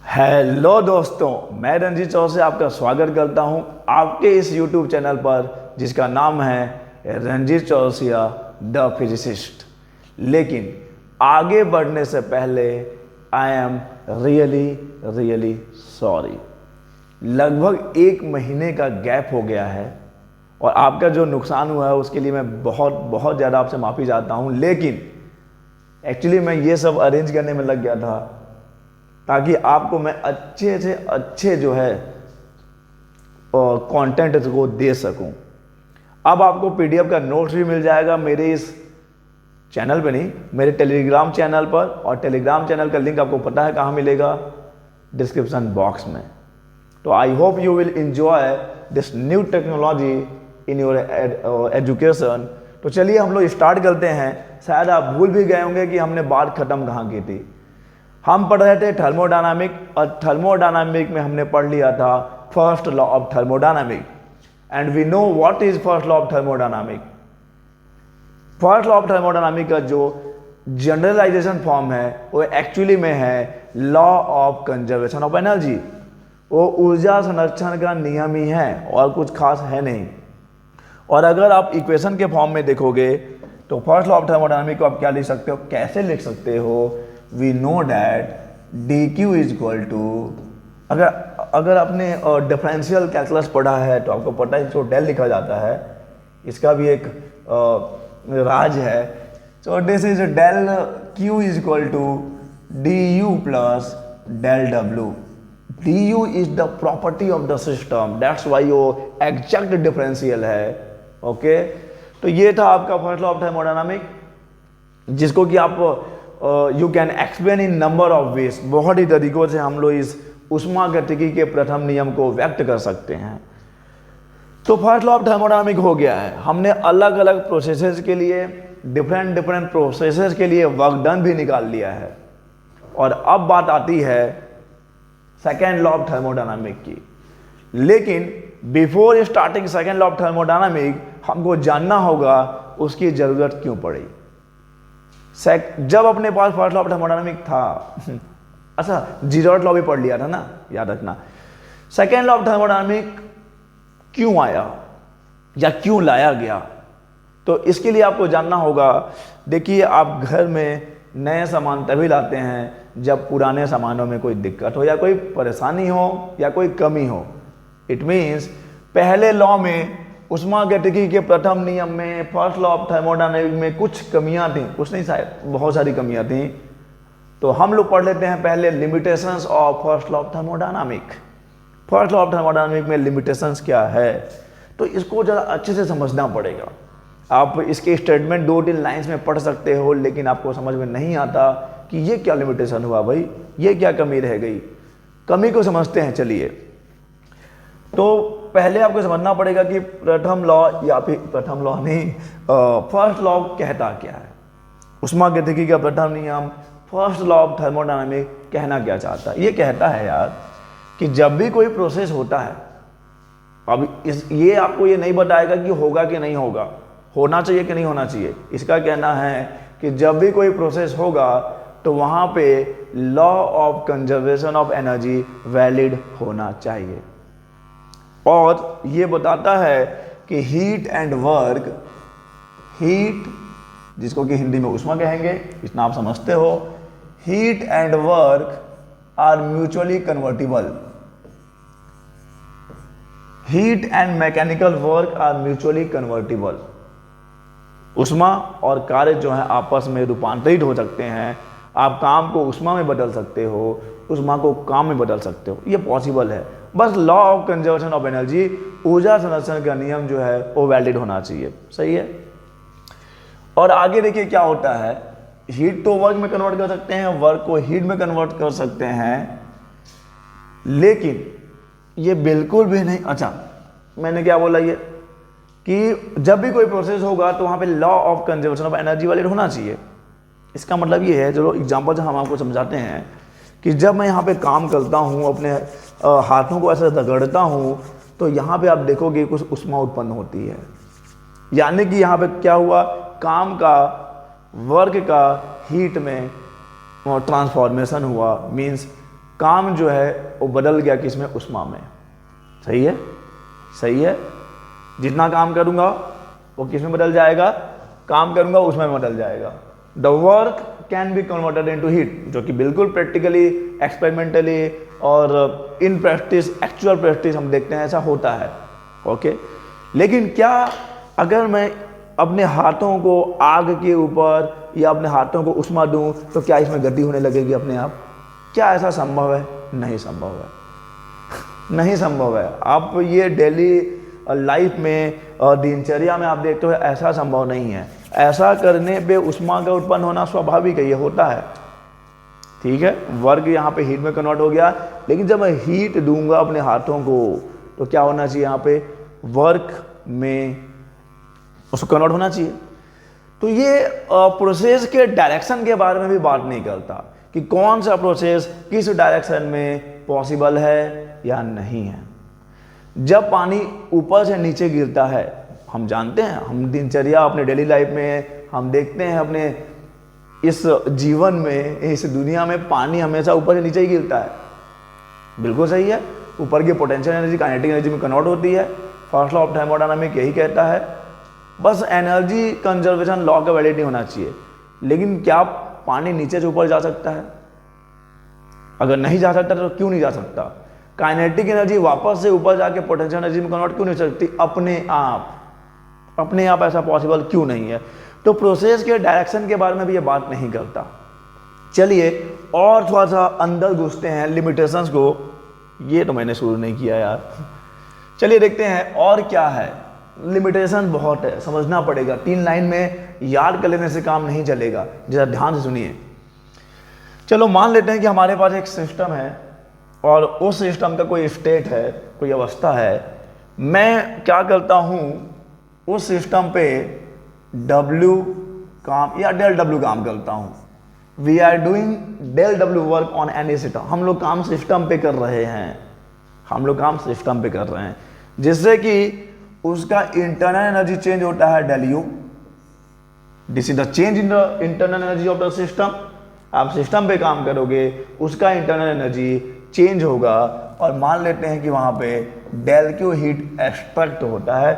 Hello दोस्तों, मैं रंजीत चौर से आपका स्वागत करता हूं आपके इस यूट्यूब चैनल पर जिसका नाम है रंजीत चौरसिया द फिजिसिस्ट। लेकिन आगे बढ़ने से पहले आई एम रियली सॉरी। लगभग 1 महीने का गैप हो गया है और आपका जो नुकसान हुआ है उसके लिए मैं बहुत ज़्यादा आपसे माफ़ी चाहता हूं। लेकिन एक्चुअली मैं ये सब अरेंज करने में लग गया था ताकि आपको मैं अच्छे से अच्छे जो है कंटेंट को दे सकूं। अब आपको पीडीएफ का नोट्स भी मिल जाएगा मेरे इस चैनल पे नहीं, मेरे टेलीग्राम चैनल पर। और टेलीग्राम चैनल का लिंक आपको पता है कहाँ मिलेगा, डिस्क्रिप्शन बॉक्स में। तो I hope you will enjoy this new technology in your education. तो चलिए हम लोग स्टार्ट करते हैं। शायद आप भूल भी गए होंगे कि हमने बात खत्म कहाँ की थी। हम पढ़ रहे थे थर्मोडायनामिक, और थर्मोडायनामिक में हमने पढ़ लिया था first law of thermodynamic. And we know what is first law of thermodynamic. First law of thermodynamic का जो जनरलाइजेशन फॉर्म है वो एक्चुअली में है law of conservation of energy. वो ऊर्जा संरक्षण का नियम ही है और कुछ खास है नहीं। और अगर आप इक्वेशन के फॉर्म में देखोगे तो फर्स्ट लॉ ऑफ थर्मोडायनामिक को आप क्या लिख सकते हो, कैसे लिख सकते हो, we know that dq is equal to, अगर आपने डिफरेंशियल कैलकुलस पढ़ा है तो आपको पता है इसको डेल लिखा जाता है। इसका भी एक राज है। So this is del q is equal to du plus del w। du is the property of the system, that's why वो एग्जैक्ट डिफरेंशियल है। ओके, तो ये था आपका फर्स्ट लॉ ऑफ थर्मोडायनामिक, जिसको कि आप you can explain in number of ways. बहुत ही तरीकों से हम लोग इस ऊष्मागतिकी के प्रथम नियम को व्यक्त कर सकते हैं। तो फर्स्ट लॉ ऑफ थर्मोडायनामिक हो गया है। हमने अलग अलग प्रोसेसेस के लिए, डिफरेंट प्रोसेसेस के लिए वर्क डन भी निकाल लिया है। और अब बात आती है सेकेंड लॉ ऑफ थर्मोडायनामिक की। लेकिन before starting second law of thermodynamic हमको जानना होगा उसकी जरूरत क्यों पड़ी। जब अपने पास फर्स्ट लॉ ऑफ थर्मोडायनामिक था अच्छा, जीरोट लॉ भी पढ़ लिया था ना, याद रखना। सेकेंड लॉ ऑफ थर्मोडायनामिक क्यों आया या क्यों लाया गया, तो इसके लिए आपको जानना होगा। देखिए, आप घर में नए सामान तभी लाते हैं जब पुराने सामानों में कोई दिक्कत हो या कोई परेशानी हो या कोई कमी हो। इट मीन्स पहले लॉ में, ऊष्मागतिकी के प्रथम नियम में, फर्स्ट लॉ ऑफ थर्मोडायनामिक में कुछ कमियां थी, कुछ नहीं, शायद बहुत सारी कमियां थी। तो हम लोग पढ़ लेते हैं पहले limitations of first law of thermodynamic. First law of thermodynamic में लिमिटेशंस क्या है, तो इसको ज़रा अच्छे से समझना पड़ेगा। आप इसके स्टेटमेंट 2-3 लाइन्स में पढ़ सकते हो, लेकिन आपको समझ में नहीं आता कि ये क्या लिमिटेशन हुआ भाई, ये क्या कमी रह गई। कमी को समझते हैं। चलिए, तो पहले आपको समझना पड़ेगा कि प्रथम लॉ, या फिर प्रथम लॉ नहीं, फर्स्ट लॉ कहता क्या है। ऊष्मागतिकी का प्रथम नियम, फर्स्ट लॉ ऑफ थर्मोडायनामिक कहना क्या चाहता है। ये कहता है यार कि जब भी कोई प्रोसेस होता है, अब ये आपको ये नहीं बताएगा कि होगा कि नहीं होगा, होना चाहिए कि नहीं होना चाहिए। इसका कहना है कि जब भी कोई प्रोसेस होगा तो वहाँ पे law of conservation of energy valid होना चाहिए। और ये बताता है कि हीट एंड वर्क, हीट जिसको कि हिंदी में ऊष्मा कहेंगे, इतना आप समझते हो, heat and work are mutually convertible. Heat and mechanical work are mutually convertible. ऊष्मा और कार्य जो है आपस में रूपांतरित हो सकते हैं। आप काम को ऊष्मा में बदल सकते हो, ऊष्मा को काम में बदल सकते हो, ये पॉसिबल है। बस law of conservation of energy, ऊर्जा संरक्षण का नियम जो है वो वैलिड होना चाहिए। सही है। और आगे देखिए क्या होता है, हीट तो वर्क में कन्वर्ट कर सकते हैं, वर्क को हीट में कन्वर्ट कर सकते हैं, लेकिन ये बिल्कुल भी नहीं। अच्छा, मैंने क्या बोला, ये कि जब भी कोई प्रोसेस होगा तो वहाँ पे law of conservation of energy valid होना चाहिए। इसका मतलब ये है, चलो एग्जाम्पल से हम आपको समझाते हैं कि जब मैं यहाँ पे काम करता हूँ, अपने हाथों को ऐसे रगड़ता हूँ, तो यहाँ पे आप देखोगे कुछ ऊष्मा उत्पन्न होती है। यानी कि यहाँ पे क्या हुआ, काम का, वर्क का हीट में ट्रांसफॉर्मेशन हुआ। मीन्स काम जो है वो बदल गया किसमें, उष्मा में। सही है, सही है। जितना काम करूंगा वो किसमें बदल जाएगा, काम करूंगा उसमें बदल जाएगा। The work can be converted into heat, जो कि बिल्कुल प्रैक्टिकली, एक्सपेरिमेंटली और इन प्रैक्टिस, एक्चुअल प्रैक्टिस हम देखते हैं ऐसा होता है। ओके, लेकिन क्या अगर मैं अपने हाथों को आग के ऊपर या अपने हाथों को उष्मा दूं तो क्या इसमें गति होने लगेगी अपने आप? क्या ऐसा संभव है? नहीं संभव है, नहीं संभव है। आप ये डेली लाइफ में, दिनचर्या में आप देखते हो, ऐसा संभव नहीं है। ऐसा करने पे उष्मा का उत्पन्न होना स्वाभाविक है, ये होता है। ठीक है, वर्क यहाँ पे हीट में कन्वर्ट हो गया, लेकिन जब मैं हीट दूंगा अपने हाथों को तो क्या होना चाहिए, यहाँ पे वर्क में उसको कन्वर्ट होना चाहिए। तो ये प्रोसेस के डायरेक्शन के बारे में भी बात नहीं करता कि कौन सा प्रोसेस किस डायरेक्शन में पॉसिबल है या नहीं है। जब पानी ऊपर से नीचे गिरता है, हम जानते हैं, हम दिनचर्या अपने डेली लाइफ में हम देखते हैं, अपने इस जीवन में, इस दुनिया में पानी हमेशा ऊपर से नीचे ही गिरता है। बिल्कुल सही है। ऊपर की पोटेंशियल एनर्जी काइनेटिक एनर्जी में कन्वर्ट होती है। फर्स्ट लॉ ऑफ थर्मोडायनामिक्स यही कहता है। बस एनर्जी कंजर्वेशन लॉ का वैलिडिटी होना चाहिए। लेकिन क्या पानी नीचे से ऊपर जा सकता है? अगर नहीं जा सकता तो क्यों नहीं जा सकता? काइनेटिक एनर्जी वापस से ऊपर जाके पोटेंशियल एनर्जी में कन्वर्ट क्यों नहीं हो सकती? अपने आप ऐसा पॉसिबल क्यों नहीं है? तो प्रोसेस के डायरेक्शन के बारे में भी ये बात नहीं करता। चलिए और थोड़ा सा अंदर घुसते हैं लिमिटेशंस को। ये तो मैंने शुरू नहीं किया यार। चलिए देखते हैं और क्या है। लिमिटेशन बहुत है, समझना पड़ेगा। 3 लाइन में याद कर लेने से काम नहीं चलेगा, जरा ध्यान से सुनिए। चलो मान लेते हैं कि हमारे पास एक सिस्टम है और उस सिस्टम का कोई स्टेट है, कोई अवस्था है। मैं क्या करता हूं, उस सिस्टम पे W काम या डेल W काम करता हूं। We are doing del W work on any system. हम लोग काम सिस्टम पे कर रहे हैं, हम लोग काम सिस्टम पे कर रहे हैं, जिससे कि उसका इंटरनल एनर्जी चेंज होता है del U। This is the change in the internal energy of the system. आप सिस्टम पे काम करोगे, उसका इंटरनल एनर्जी चेंज होगा। और मान लेते हैं कि वहां पे डेल Q हीट एक्सट्रैक्ट होता है,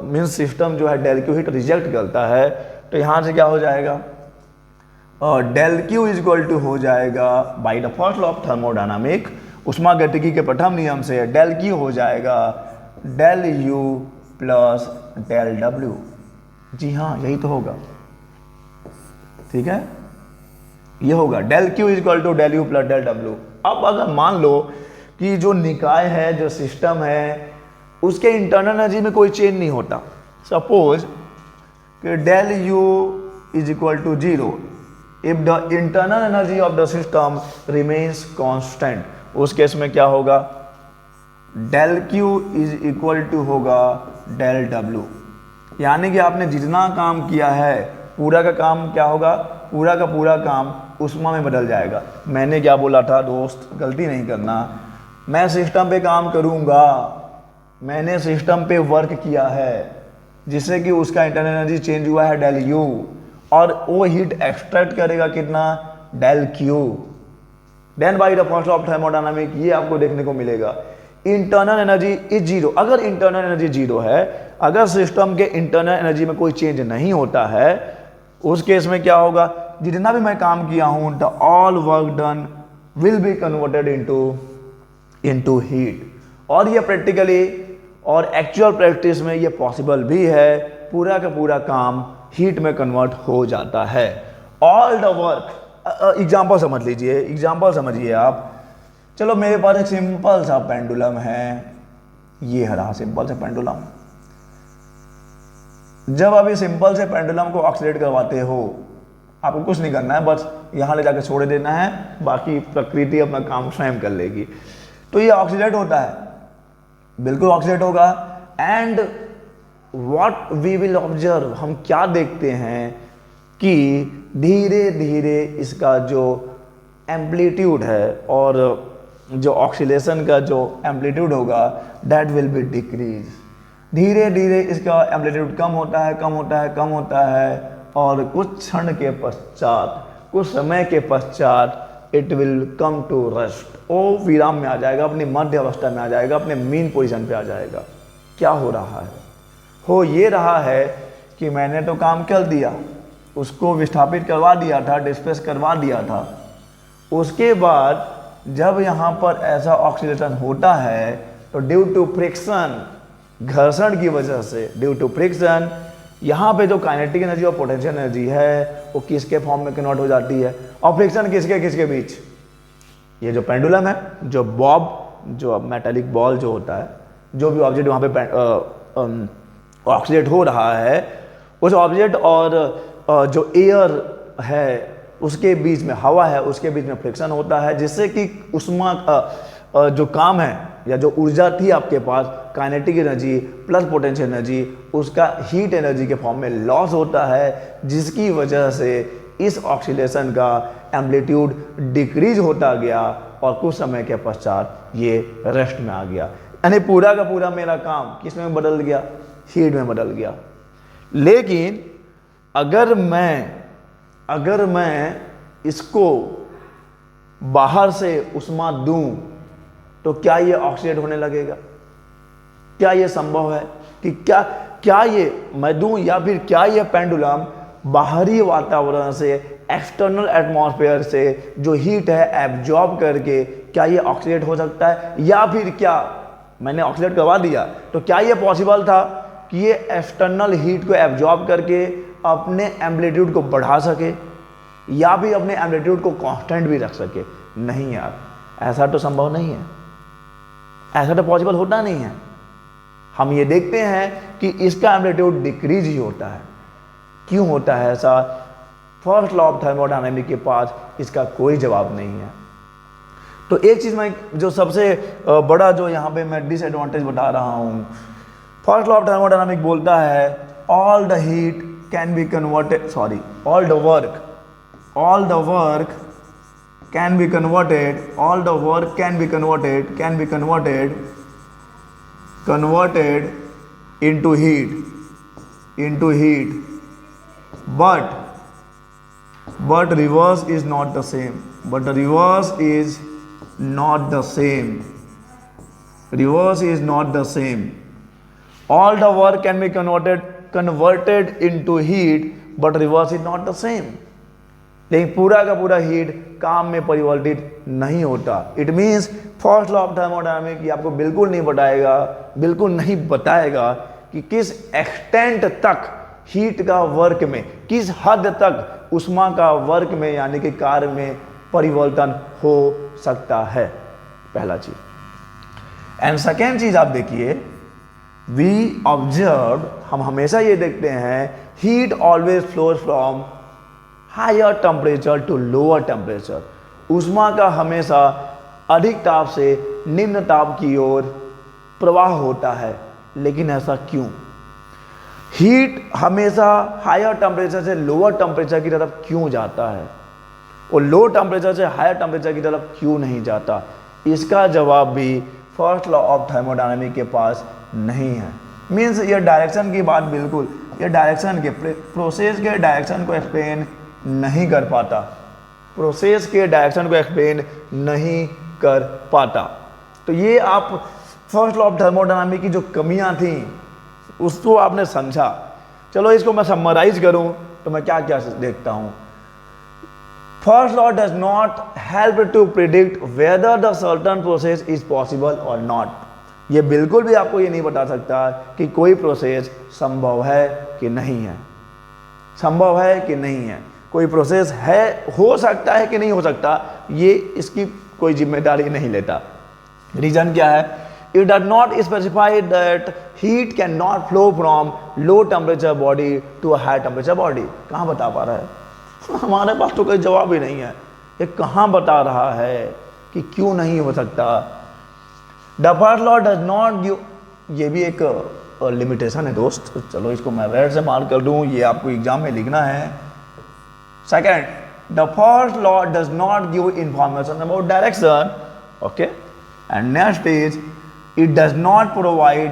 मीन्स सिस्टम जो है डेल Q हीट रिजेक्ट करता है। तो यहां से क्या हो जाएगा, del Q is equal to हो जाएगा by the first law of thermodynamic, उष्मागतिकी के प्रथम नियम से डेल Q हो जाएगा del U plus del W। जी हाँ, यही तो होगा। ठीक है, ये होगा del Q is equal to del U plus del W। अब अगर मान लो कि जो निकाय है, जो सिस्टम है, उसके इंटरनल एनर्जी में कोई चेंज नहीं होता। सपोज कि del U is equal to 0 if the internal energy of the system remains constant. उस केस में क्या होगा, del Q is equal to होगा डेल W। यानी कि आपने जितना काम किया है, पूरा का काम क्या होगा, पूरा का पूरा काम उष्मा में बदल जाएगा। मैंने क्या बोला था दोस्त, गलती नहीं करना। मैं सिस्टम पे काम करूंगा, मैंने सिस्टम पे वर्क किया है जिससे कि उसका इंटरनल एनर्जी चेंज हुआ है डेल U, और वो हीट एक्सट्रैक्ट करेगा कितना, del Q। Then by the first law of thermodynamic ये आपको देखने को मिलेगा, इंटरनल एनर्जी इज 0। अगर इंटरनल एनर्जी 0 है, अगर सिस्टम के इंटरनल एनर्जी में कोई चेंज नहीं होता है, उस केस में क्या होगा, जितना भी मैं काम किया हूं, the all work done will be converted into heat. और ये प्रैक्टिकली और एक्चुअल प्रैक्टिस में ये पॉसिबल भी है, पूरा का पूरा काम हीट में कन्वर्ट हो जाता है। ऑल द वर्क, एग्जाम्पल समझ लीजिए, एग्जाम्पल समझिए आप। चलो मेरे पास एक सिंपल सा पेंडुलम है, ये रहा सिंपल सा पेंडुलम। जब आप ये सिंपल से पेंडुलम को ऑक्सीडेट करवाते हो, आपको कुछ नहीं करना है, बस यहाँ ले जाकर छोड़ देना है, बाकी प्रकृति अपना काम स्वयं कर लेगी। तो ये ऑक्सीडेट होता है, बिल्कुल ऑक्सीडेट होगा। And what we will observe, हम क्या देखते हैं कि धीरे धीरे इसका जो एम्पलीट्यूड है और जो ऑक्सीलेशन का जो एम्पलीट्यूड होगा, दैट विल बी डिक्रीज। धीरे धीरे इसका एम्पलीट्यूड कम होता है, कम होता है, कम होता है, और कुछ क्षण के पश्चात, कुछ समय के पश्चात it will come to rest, वो विराम में आ जाएगा, अपनी मध्य अवस्था में आ जाएगा, अपने मीन पोजीशन पे आ जाएगा। क्या हो रहा है? हो ये रहा है कि मैंने तो काम कर दिया, उसको विस्थापित करवा दिया था, डिस्प्लेस करवा दिया था। उसके बाद जब यहाँ पर ऐसा ऑक्सीडेशन होता है तो ड्यू टू फ्रिक्शन, घर्षण की वजह से, ड्यू टू फ्रिक्शन, यहाँ पे जो काइनेटिक एनर्जी और पोटेंशियल एनर्जी है वो किसके फॉर्म में कन्वर्ट हो जाती है? और फ्रिक्शन किसके किसके बीच? ये जो पेंडुलम है, जो बॉब, जो मेटालिक बॉल जो होता है, जो भी ऑब्जेक्ट वहाँ पे ऑक्सीडेट हो रहा है, उस ऑब्जेक्ट और जो एयर है उसके बीच में, हवा है उसके बीच में फ्रिक्शन होता है, जिससे कि उष्मा जो काम है या जो ऊर्जा थी आपके पास, kinetic energy plus potential energy, उसका हीट एनर्जी के फॉर्म में लॉस होता है, जिसकी वजह से इस ऑक्सीडेशन का एम्पलीट्यूड डिक्रीज होता गया और कुछ समय के पश्चात ये रेस्ट में आ गया। यानी पूरा का पूरा मेरा काम किस में बदल गया? हीट में बदल गया। लेकिन अगर मैं इसको बाहर से उष्मा दूं तो क्या ये ऑक्सीडेट होने लगेगा? क्या ये संभव है कि क्या ये मैं दूं, या फिर क्या ये पेंडुलम बाहरी वातावरण से, एक्सटर्नल एटमॉस्फेयर से जो हीट है एब्जॉर्ब करके क्या ये ऑक्सीडेट हो सकता है? या फिर क्या मैंने ऑक्सीडेट करवा दिया तो क्या ये पॉसिबल था कि ये एक्सटर्नल हीट को एब्जॉर्ब करके अपने एम्पलीट्यूड को बढ़ा सके या भी अपने एम्पलीट्यूड को कांस्टेंट भी रख सके? नहीं यार, ऐसा तो संभव नहीं है, ऐसा तो पॉसिबल होता नहीं है। हम ये देखते हैं कि इसका एम्पलीट्यूड डिक्रीज ही होता है। क्यों होता है ऐसा? फर्स्ट लॉ ऑफ थर्मोडायनामिक के पास इसका कोई जवाब नहीं है। तो एक चीज मैं जो सबसे बड़ा जो यहाँ पे मैं डिसएडवांटेज बता रहा हूँ, फर्स्ट लॉ ऑफ थर्मोडायनामिक बोलता है all the heat can be converted, sorry, all the work can be converted, all the work can be converted into heat, but reverse is not the same, reverse is not the same. All the work can be converted into heat, but reverse is not the same. लेकिन पूरा का पूरा heat काम में परिवर्तित नहीं होता। It means first law of thermodynamic ये आपको बिल्कुल नहीं बताएगा कि किस एक्सटेंट तक हीट का वर्क में, किस हद तक उष्मा का वर्क में यानी कि कार्य में परिवर्तन हो सकता है, पहला चीज। एंड सेकेंड चीज आप देखिए, वी ऑब्जर्व, हम हमेशा ये देखते हैं, heat always flows from higher temperature to lower temperature. उष्मा का हमेशा अधिक ताप से निम्न ताप की ओर प्रवाह होता है। लेकिन ऐसा क्यों? हीट हमेशा हायर टेम्परेचर से लोअर टेम्परेचर की तरफ क्यों जाता है और लो टेम्परेचर से हायर टेम्परेचर की तरफ क्यों नहीं जाता? इसका जवाब भी फर्स्ट लॉ ऑफ थर्मोडायनामिक के पास नहीं है। मीन्स ये डायरेक्शन की बात बिल्कुल, ये डायरेक्शन के प्रोसेस के डायरेक्शन को एक्सप्लेन नहीं कर पाता, प्रोसेस के डायरेक्शन को एक्सप्लेन नहीं कर पाता। तो ये आप फर्स्ट लॉ ऑफ थर्मोडायनामिक की जो कमियां थी उसको आपने समझा। चलो इसको मैं समराइज करूं तो मैं क्या क्या देखता हूं। First law does not help to predict whether the certain process is possible और नॉट। ये बिल्कुल भी आपको ये नहीं बता सकता कि कोई प्रोसेस संभव है कि नहीं है, संभव है कि नहीं है, कोई प्रोसेस है, हो सकता है कि नहीं हो सकता, ये इसकी कोई जिम्मेदारी नहीं लेता। रीजन क्या है? It does not specify that heat can not flow from low temperature body to a high temperature body. कहाँ बता पा रहा है? हमारे पास तो कोई जवाब ही नहीं है। ये कहाँ बता रहा है कि क्यों नहीं हो सकता? The first law does not give, ये भी एक लिमिटेशन है दोस्त। चलो इसको मैं रेड से मार्क कर दूं, ये आपको एग्जाम में लिखना है। Second, the first law does not give information about direction, okay. And next is it does not provide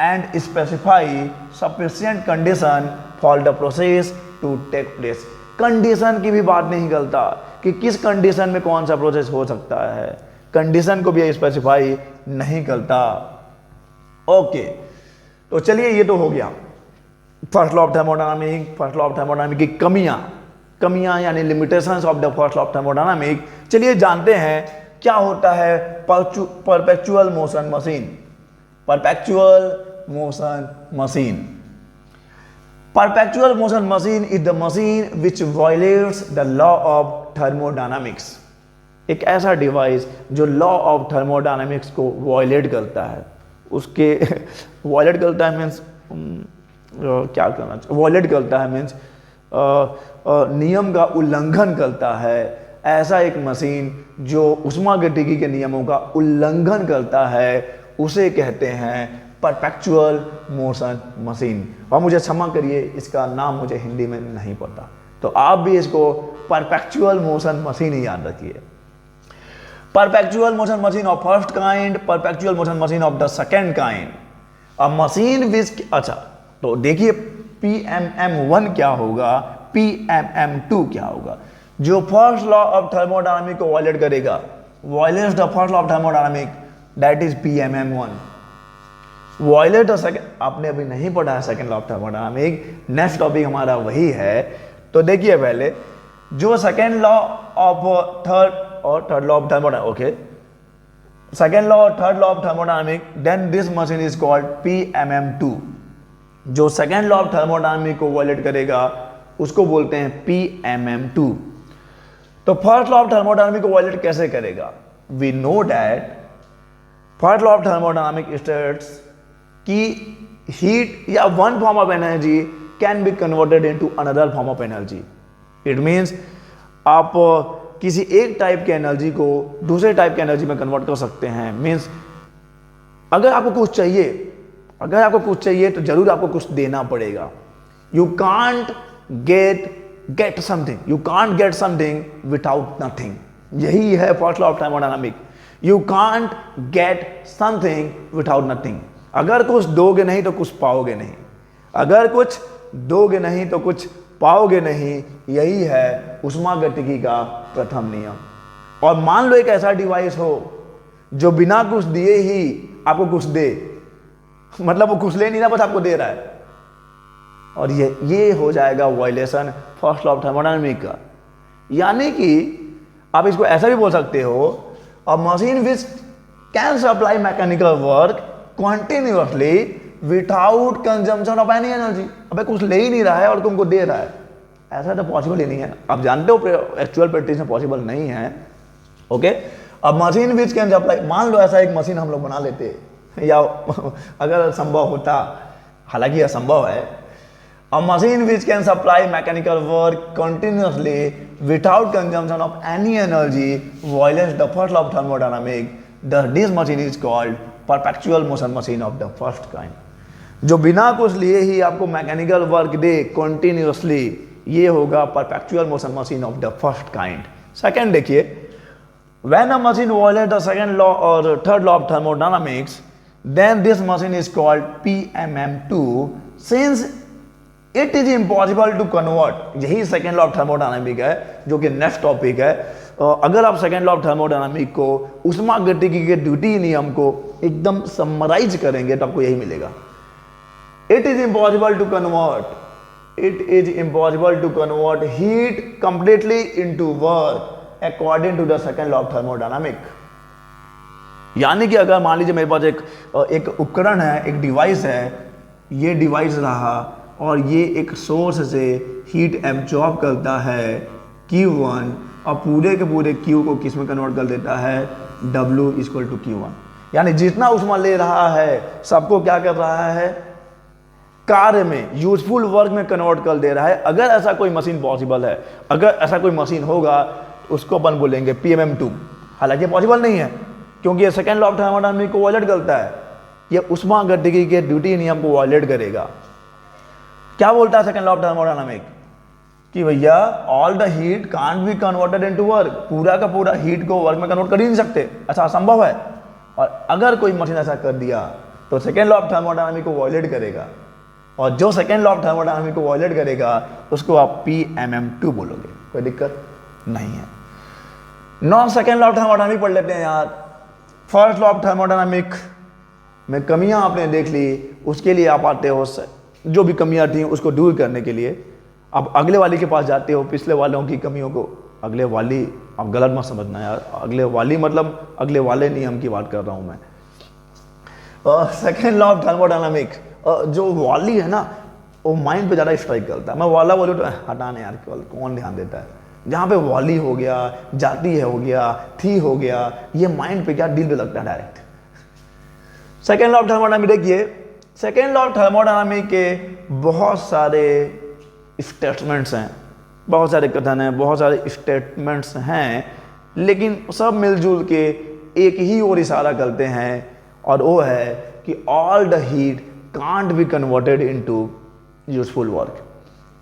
and specify sufficient condition for the process to take place. Condition की भी बात नहीं करता कि किस कंडीशन में कौन सा प्रोसेस हो सकता है, कंडीशन को भी स्पेसिफाई नहीं करता। ओके, तो चलिए ये तो हो गया first law of thermodynamic, first law of thermodynamic की कमियां यानी limitations of the first law of thermodynamic. चलिए जानते हैं क्या होता है perpetual motion machine. Perpetual motion machine, perpetual motion machine is the machine which violates the law of thermodynamics। एक ऐसा डिवाइस जो लॉ ऑफ थर्मोडायनामिक्स को वायलेट करता है, उसके वायलेट करता है मीन्स क्या करना चाहिए, वायलेट करता है मीन्स नियम का उल्लंघन करता है। ऐसा एक मशीन जो उष्मागतिकी के नियमों का उल्लंघन करता है उसे कहते हैं परपेचुअल मोशन मशीन। और मुझे क्षमा करिए, इसका नाम मुझे हिंदी में नहीं पता, तो आप भी इसको परपेचुअल मोशन मशीन ही याद रखिए। Perpetual motion machine of first kind, perpetual motion machine of the second kind. A machine which, अच्छा तो देखिए PMM1 क्या होगा, PMM2 क्या होगा। जो फर्स्ट लॉ ऑफ थर्मोडायनामिक को वायलेट करेगा, violates the first law of thermodynamic, that is PMM1। Violate the second, आपने अभी नहीं पढ़ा है second law of thermodynamic, next topic हमारा वही है। तो देखिए पहले जो second law of third law of thermodynamic, okay, second law और third law of thermodynamic, then this machine is called PMM2। जो सेकंड लॉ ऑफ थर्मोडायनामिक को वायलेट करेगा उसको बोलते हैं PMM2। तो फर्स्ट लॉ ऑफ थर्मोडायनामिक को वायलेट कैसे करेगा? We know that first law of thermodynamic states कि हीट या one form of energy can be converted into another form of energy. It means आप किसी एक टाइप के एनर्जी को दूसरे टाइप के एनर्जी में कन्वर्ट कर सकते हैं। मीन्स अगर आपको कुछ चाहिए तो जरूर आपको कुछ देना पड़ेगा। You can't get something, you can't get something without nothing. यही है first law of thermodynamic. You can't get something without nothing. अगर कुछ दोगे नहीं तो कुछ पाओगे नहीं, अगर कुछ दोगे नहीं तो कुछ पाओगे नहीं। यही है उष्मागतिकी का प्रथम नियम। और मान लो एक ऐसा डिवाइस हो जो बिना कुछ दिए ही आपको कुछ दे, मतलब वो कुछ ले नहीं रहा, बस आपको दे रहा है, और ये हो जाएगा violation first law of thermodynamic का। यानी कि आप इसको ऐसा भी बोल सकते हो, अ machine which can supply mechanical work continuously without consumption of any energy. अबे कुछ ले ही नहीं रहा है और तुमको दे रहा है, ऐसा तो पॉसिबल ही नहीं है। आप जानते हो एक्चुअल प्रैक्टिस में पॉसिबल नहीं है। ओके, अब मशीन विच कैन सप्लाई, मान लो ऐसा एक मशीन हम लोग बना लेते, या अगर संभव होता, हालांकि असंभव है। अ machine which can supply mechanical work continuously without consumption of any energy violets the first law of thermodynamic. This machine is called perpetual motion machine of the first kind. जो बिना कुछ लिए ही आपको मैकेनिकल वर्क दे continuously, ये होगा perpetual motion machine of the first kind. Second देखिए, when a machine violate the second law और third law of thermodynamics, then this machine is called PMM2 since it is impossible to convert. यही second law of thermodynamic है जो कि next topic है। अगर आप second law of thermodynamic को उष्मागतिकी के द्वितीय नियम को एकदम समराइज करेंगे तो आपको यही मिलेगा। It is impossible to convert heat completely into work according to the second law of thermodynamic. यानी कि अगर मान लीजिए मेरे पास एक उपकरण है, एक डिवाइस है, ये डिवाइस रहा और ये एक सोर्स से हीट एब्जॉर्ब करता है Q1 और पूरे के पूरे Q को किस में कन्वर्ट कर देता है, W = Q1। यानी जितना उष्मा ले रहा है सबको क्या कर रहा है, कार्य में, यूजफुल वर्क में कन्वर्ट कर दे रहा है। अगर ऐसा कोई मशीन पॉसिबल है, अगर ऐसा कोई मशीन होगा उसको अपन बोलेंगे PMM2। हालांकि पॉसिबल नहीं है क्योंकि ये सेकेंड लॉ ऑफ थर्मोडायनामिक को वायलेट करता है, ये उष्मागतिकी के द्वितीय नियम को वायलेट करेगा। क्या बोलता है सेकेंड लॉ ऑफ थर्मोडायनामिक कि भैया all the heat can't be converted into work, पूरा का पूरा हीट को वर्क में कन्वर्ट कर ही नहीं सकते, ऐसा असंभव है। और अगर कोई मशीन ऐसा कर दिया तो सेकेंड लॉ ऑफ थर्मोडायनामिक को वायलेट करेगा। और जो सेकेंड लॉ ऑफ थर्मोडायनामिक्स को वायलेट करेगा उसको आप PMM2 बोलोगे, कोई दिक्कत नहीं है। Non second law of thermodynamics पढ़ लेते हैं यार। फर्स्ट लॉ ऑफ थर्मोडायनामिक्स में कमियां आपने देख ली, उसके लिए आप आते हो, जो भी कमियां थी उसको दूर करने के लिए आप अगले वाली के पास जाते हो, पिछले वालों की कमियों को, अगले वाली आप गलत मत समझना यार, अगले वाली मतलब अगले वाले नियम की बात कर रहा हूं मैं। सेकेंड लॉ ऑफ थर्मोडायनामिक्स, जो वाली है ना वो माइंड पे ज़्यादा स्ट्राइक करता है। मैं वाला बोलूँ तो हटाने यार, कौन ध्यान देता है। जहाँ पे वाली हो गया, जाती है हो गया, थी हो गया, ये माइंड पे क्या दिल पे लगता है direct. Second law of thermodynamics देखिए, सेकेंड लॉ ऑफ थर्मोडायनामिक्स के बहुत सारे स्टेटमेंट्स हैं, बहुत सारे कथन हैं, बहुत सारे स्टेटमेंट्स हैं, लेकिन सब मिलजुल के एक ही ओर इशारा करते हैं, और वो है कि all the heat can't be converted into useful work.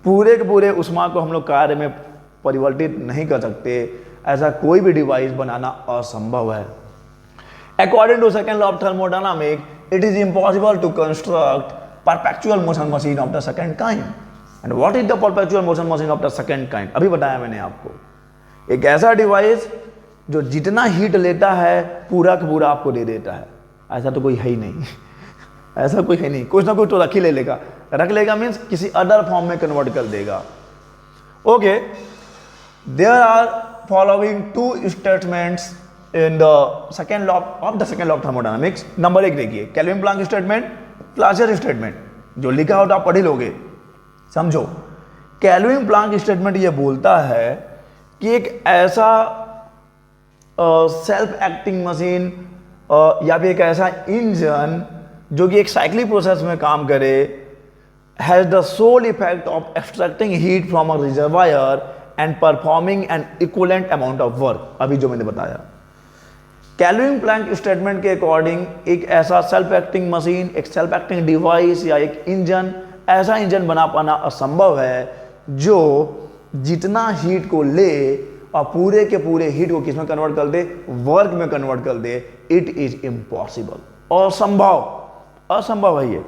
पूरे के पूरे उष्मा को हम लोग कार्य में परिवर्तित नहीं कर सकते, ऐसा कोई भी डिवाइस बनाना असंभव है। According to second law of thermodynamics, it is impossible to construct perpetual motion machine of the second kind. And what is the perpetual motion machine of the second kind? अभी बताया मैंने आपको, एक ऐसा डिवाइस जो जितना हीट लेता है पूरा का पूरा आपको दे देता है। ऐसा तो कोई है ही नहीं ऐसा कोई है नहीं, कुछ ना कुछ तो रख ही ले लेगा, रख लेगा मीन्स किसी अदर फॉर्म में कन्वर्ट कर देगा। Okay, there are following two statements in the second law of the second law of thermodynamics. Number 1 देखिए, Kelvin Planck statement, Clausius statement, जो लिखा हो तो आप पढ़ ही लोगे, समझो। केल्विन प्लैंक स्टेटमेंट ये बोलता है कि एक ऐसा सेल्फ एक्टिंग मशीन या फिर एक ऐसा इंजन जो कि एक साइक्लिक प्रोसेस में काम करे, has the sole effect of extracting heat from a reservoir and performing an equivalent amount of work. अभी जो मैंने बताया, केल्विन प्लैंक स्टेटमेंट के अकॉर्डिंग एक ऐसा सेल्फ एक्टिंग मशीन, एक सेल्फ एक्टिंग डिवाइस या एक इंजन, ऐसा इंजन बना पाना असंभव है जो जितना हीट को ले और पूरे के पूरे हीट को किस में कन्वर्ट कर दे, वर्क में कन्वर्ट कर दे। इट इज इम्पॉसिबल, असंभव, असंभव है ये,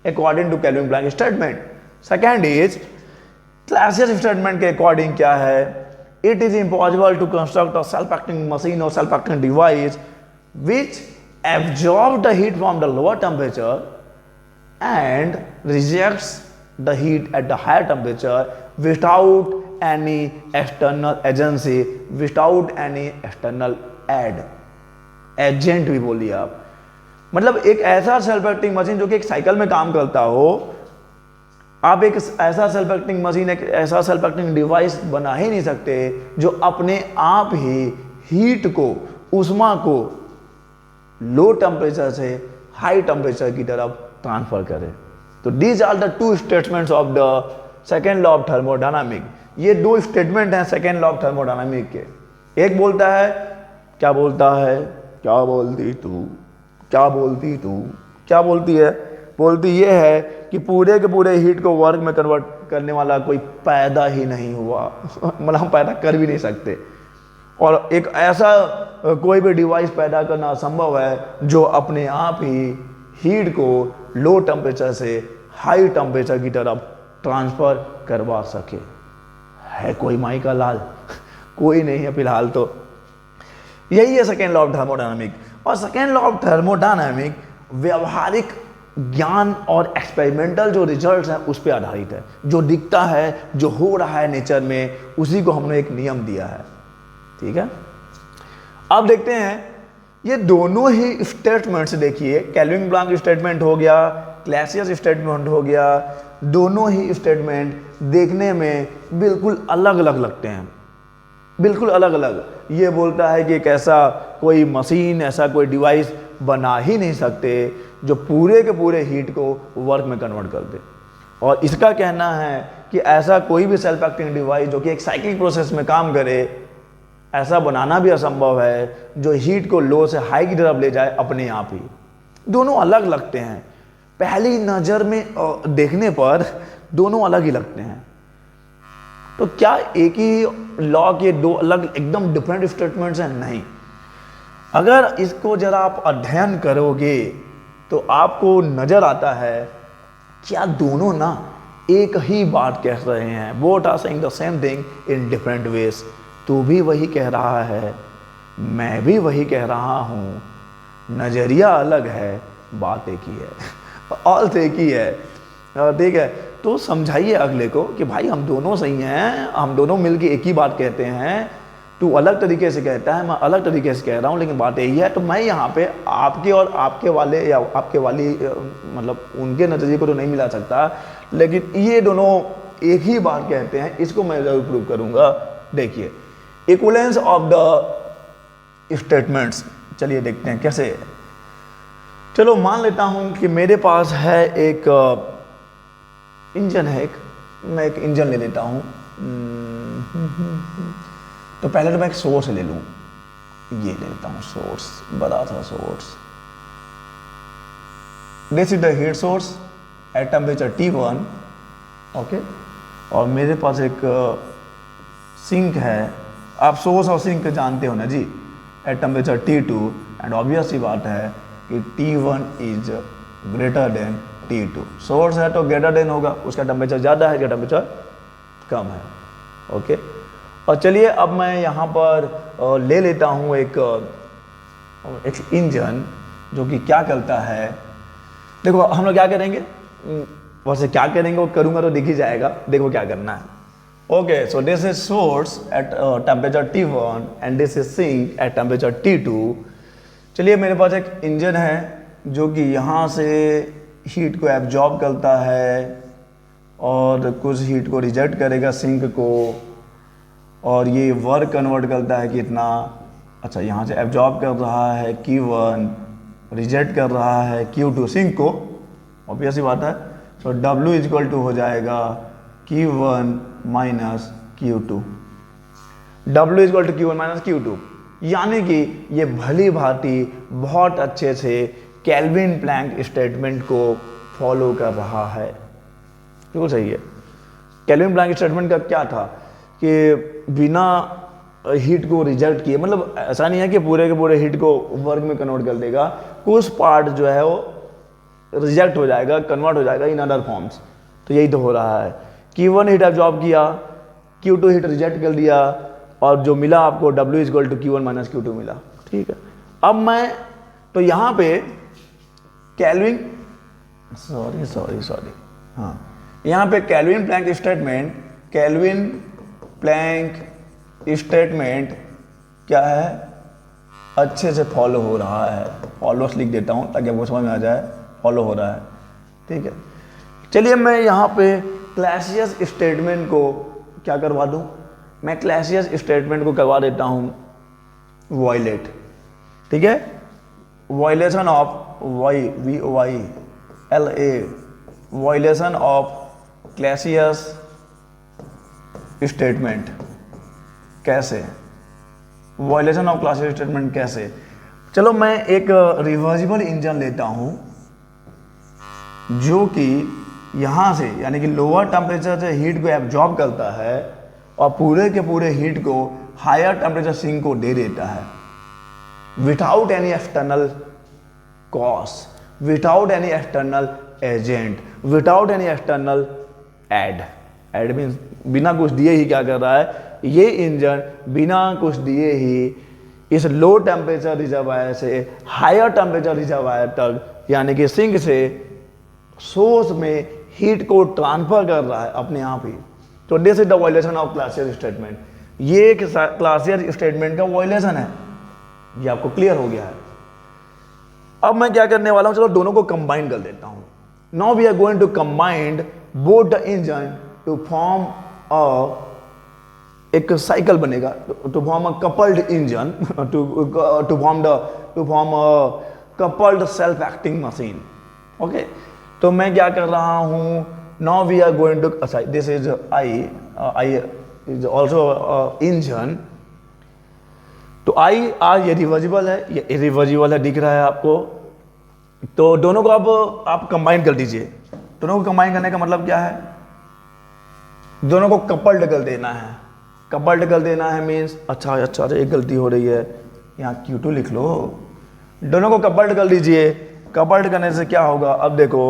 according to Kelvin Planck statement. Second is Clausius statement के अकॉर्डिंग क्या है, it is impossible to construct a self acting machine और self acting device which absorb the heat from the lower temperature and rejects the heat at the higher temperature without any external agency, without any external agent भी बोलिए आप। मतलब एक ऐसा self acting machine जो कि एक साइकिल में काम करता हो, आप एक ऐसा सेल्फ एक्टिंग मशीन, एक ऐसा सेल्फ एक्टिंग डिवाइस बना ही नहीं सकते जो अपने आप ही हीट को, उष्मा को लो टेम्परेचर से हाई टेम्परेचर की तरफ ट्रांसफर करे। तो these are the two statements of the second law of thermodynamics. ये दो स्टेटमेंट हैं सेकेंड लॉ ऑफ थर्मोडायनामिक्स के। एक बोलता है, क्या बोलता है, क्या बोलती तू, क्या बोलती तू, क्या बोलती है, बोलती ये है कि पूरे के पूरे हीट को वर्क में कन्वर्ट करने वाला कोई पैदा ही नहीं हुआ मतलब हम पैदा कर भी नहीं सकते, और एक ऐसा कोई भी डिवाइस पैदा करना असंभव है जो अपने आप ही हीट को लो टेम्परेचर से हाई टेम्परेचर की तरफ ट्रांसफर करवा सके। है कोई माई का लाल? कोई नहीं है फिलहाल। तो यही है सेकेंड लॉ ऑफ थर्मोडायनामिक्स। और सेकेंड लॉ ऑफ थर्मोडायनामिक्स व्यवहारिक ज्ञान और एक्सपेरिमेंटल जो रिजल्ट्स हैं उस पर आधारित है। जो दिखता है, जो हो रहा है नेचर में, उसी को हमने एक नियम दिया है। ठीक है, अब देखते हैं ये दोनों ही स्टेटमेंट्स। देखिए, केल्विन प्लैंक स्टेटमेंट हो गया, क्लासियस स्टेटमेंट हो गया, दोनों ही स्टेटमेंट देखने में बिल्कुल अलग अलग लगते हैं, बिल्कुल अलग अलग। ये बोलता है कि एक ऐसा कोई मशीन, ऐसा कोई डिवाइस बना ही नहीं सकते जो पूरे के पूरे हीट को वर्क में कन्वर्ट कर दे, और इसका कहना है कि ऐसा कोई भी सेल्फ एक्टिंग डिवाइस जो कि एक साइक्लिक प्रोसेस में काम करे, ऐसा बनाना भी असंभव है जो हीट को लो से हाई की तरफ ले जाए अपने आप ही। दोनों अलग लगते हैं, पहली नज़र में देखने पर दोनों अलग ही लगते हैं। तो क्या एक ही लॉ के दो अलग एकदम डिफरेंट स्टेटमेंट्स हैं? नहीं। अगर इसको जरा आप अध्ययन करोगे तो आपको नज़र आता है क्या दोनों ना एक ही बात कह रहे हैं? Both are saying the same thing in different ways. तू भी वही कह रहा है, मैं भी वही कह रहा हूँ, नज़रिया अलग है, बात एक ही है, ऑल एक ही है। ठीक है, तो समझाइए अगले को कि भाई हम दोनों सही हैं, हम दोनों मिलके एक ही बात कहते हैं। तू अलग तरीके से कहता है, मैं अलग तरीके से कह रहा हूँ, लेकिन बात यही है। तो मैं यहाँ पे आपके और आपके वाले या आपके वाली मतलब उनके नज़रिए को तो नहीं मिला सकता, लेकिन ये दोनों एक ही बात कहते हैं, इसको मैं ज़रूर प्रूव करूँगा। देखिए, इक्विवेलेंस ऑफ द स्टेटमेंट्स, चलिए देखते हैं कैसे। चलो मान लेता हूँ कि मेरे पास है एक इंजन है, मैं एक इंजन ले लेता हूँ। तो पहले तो मैं एक सोर्स ले लूँ, ये ले लेता हूँ सोर्स, बड़ा था source. This is the heat source at temperature T1, okay. और मेरे पास एक सिंक है, आप सोर्स और सिंक जानते हो ना जी, at temperature T2, and obvious सी बात है कि T1 is greater than T2। Source है तो ग्रेटर देन होगा, उसका टेम्परेचर ज़्यादा है, इसका टेम्परेचर कम है, ओके। और चलिए अब मैं यहाँ पर ले लेता हूँ एक इंजन जो कि क्या करता है। देखो हम लोग क्या करेंगे, वैसे क्या करेंगे वो करूँगा तो दिख ही जाएगा, देखो क्या करना है। Okay, so this is source at temperature T1 and this is sink at temperature T2। चलिए मेरे पास एक इंजन है जो कि यहाँ से हीट को एब्जॉर्ब करता है और कुछ हीट को रिजेक्ट करेगा सिंक को, और ये वर्क कन्वर्ट करता है कितना, अच्छा यहाँ से एब्जॉर्ब कर रहा है Q1, रिजेक्ट कर रहा है Q2 सिंक को, ऑब्वियस ही बात है। So W is equal to हो जाएगा Q1 minus Q2, W is equal to Q1 minus Q2। यानी कि ये भली भांति बहुत अच्छे से केल्विन प्लैंक स्टेटमेंट को फॉलो कर रहा है। बिल्कुल सही है। केल्विन प्लैंक स्टेटमेंट का क्या था कि बिना हीट को रिजेक्ट किए, मतलब ऐसा नहीं है कि पूरे के पूरे हीट को वर्क में कन्वर्ट कर देगा, कुछ पार्ट जो है वो रिजेक्ट हो जाएगा, कन्वर्ट हो जाएगा इन अदर फॉर्म्स। तो यही तो हो रहा है, Q1 हीट एब्जॉर्ब किया, Q2 हीट रिजेक्ट कर दिया, और जो मिला आपको W is equal to Q1 minus Q2 मिला। ठीक है, अब मैं तो यहाँ पे केल्विन सॉरी हाँ, यहाँ पे केल्विन प्लैंक स्टेटमेंट क्या है, अच्छे से फॉलो हो रहा है। फॉलोस लिख देता हूँ ताकि आपको समझ में आ जाए, फॉलो हो रहा है। ठीक है, चलिए मैं यहाँ पे क्लासियस स्टेटमेंट को क्या करवा दूँ, मैं क्लासियस स्टेटमेंट को करवा देता हूँ वॉयलेट। ठीक है, violation of VOYLA, violation of Clausius statement. कैसे वायलेशन ऑफ क्लासियस स्टेटमेंट कैसे? चलो मैं एक रिवर्सिबल इंजन लेता हूं जो कि यहां से यानी कि लोअर टेम्परेचर से हीट को एब्जॉर्ब करता है और पूरे के पूरे हीट को हायर टेम्परेचर सिंक को दे देता है, without any external cause, without any external agent, without any external aid means बिना कुछ दिए ही क्या कर रहा है ये इंजन, बिना कुछ दिए ही इस लो टेम्परेचर रिजर्वायर से हायर टेम्परेचर रिजर्वायर तक यानी कि सिंक से सोर्स में हीट को ट्रांसफर कर रहा है अपने आप ही। तो this is the violation of Clausius statement. ये क्लासियस स्टेटमेंट का वायलेशन है, ये आपको क्लियर हो गया है। अब मैं क्या करने वाला हूं, चलो दोनों को कंबाइन कर देता हूं। Now we are going to combine both the engine to form एक साइकिल बनेगा, to form a coupled engine, to form a coupled self acting machine. Okay, तो मैं क्या कर रहा हूं, now we are going to, अच्छा this is I is also engine. तो आई आज ये रिवर्सिबल है, ये इरिवर्सिबल है, दिख रहा है आपको। तो दोनों को अब आप कंबाइन कर दीजिए। दोनों को कंबाइन करने का मतलब क्या है, दोनों को कपल्ड कर देना है। कपल्ड कर देना है मीन्स अच्छा एक गलती हो रही है, यहाँ Q2 लिख लो। दोनों को कपल्ड कर लीजिए। कपल्ड करने से क्या होगा, अब देखो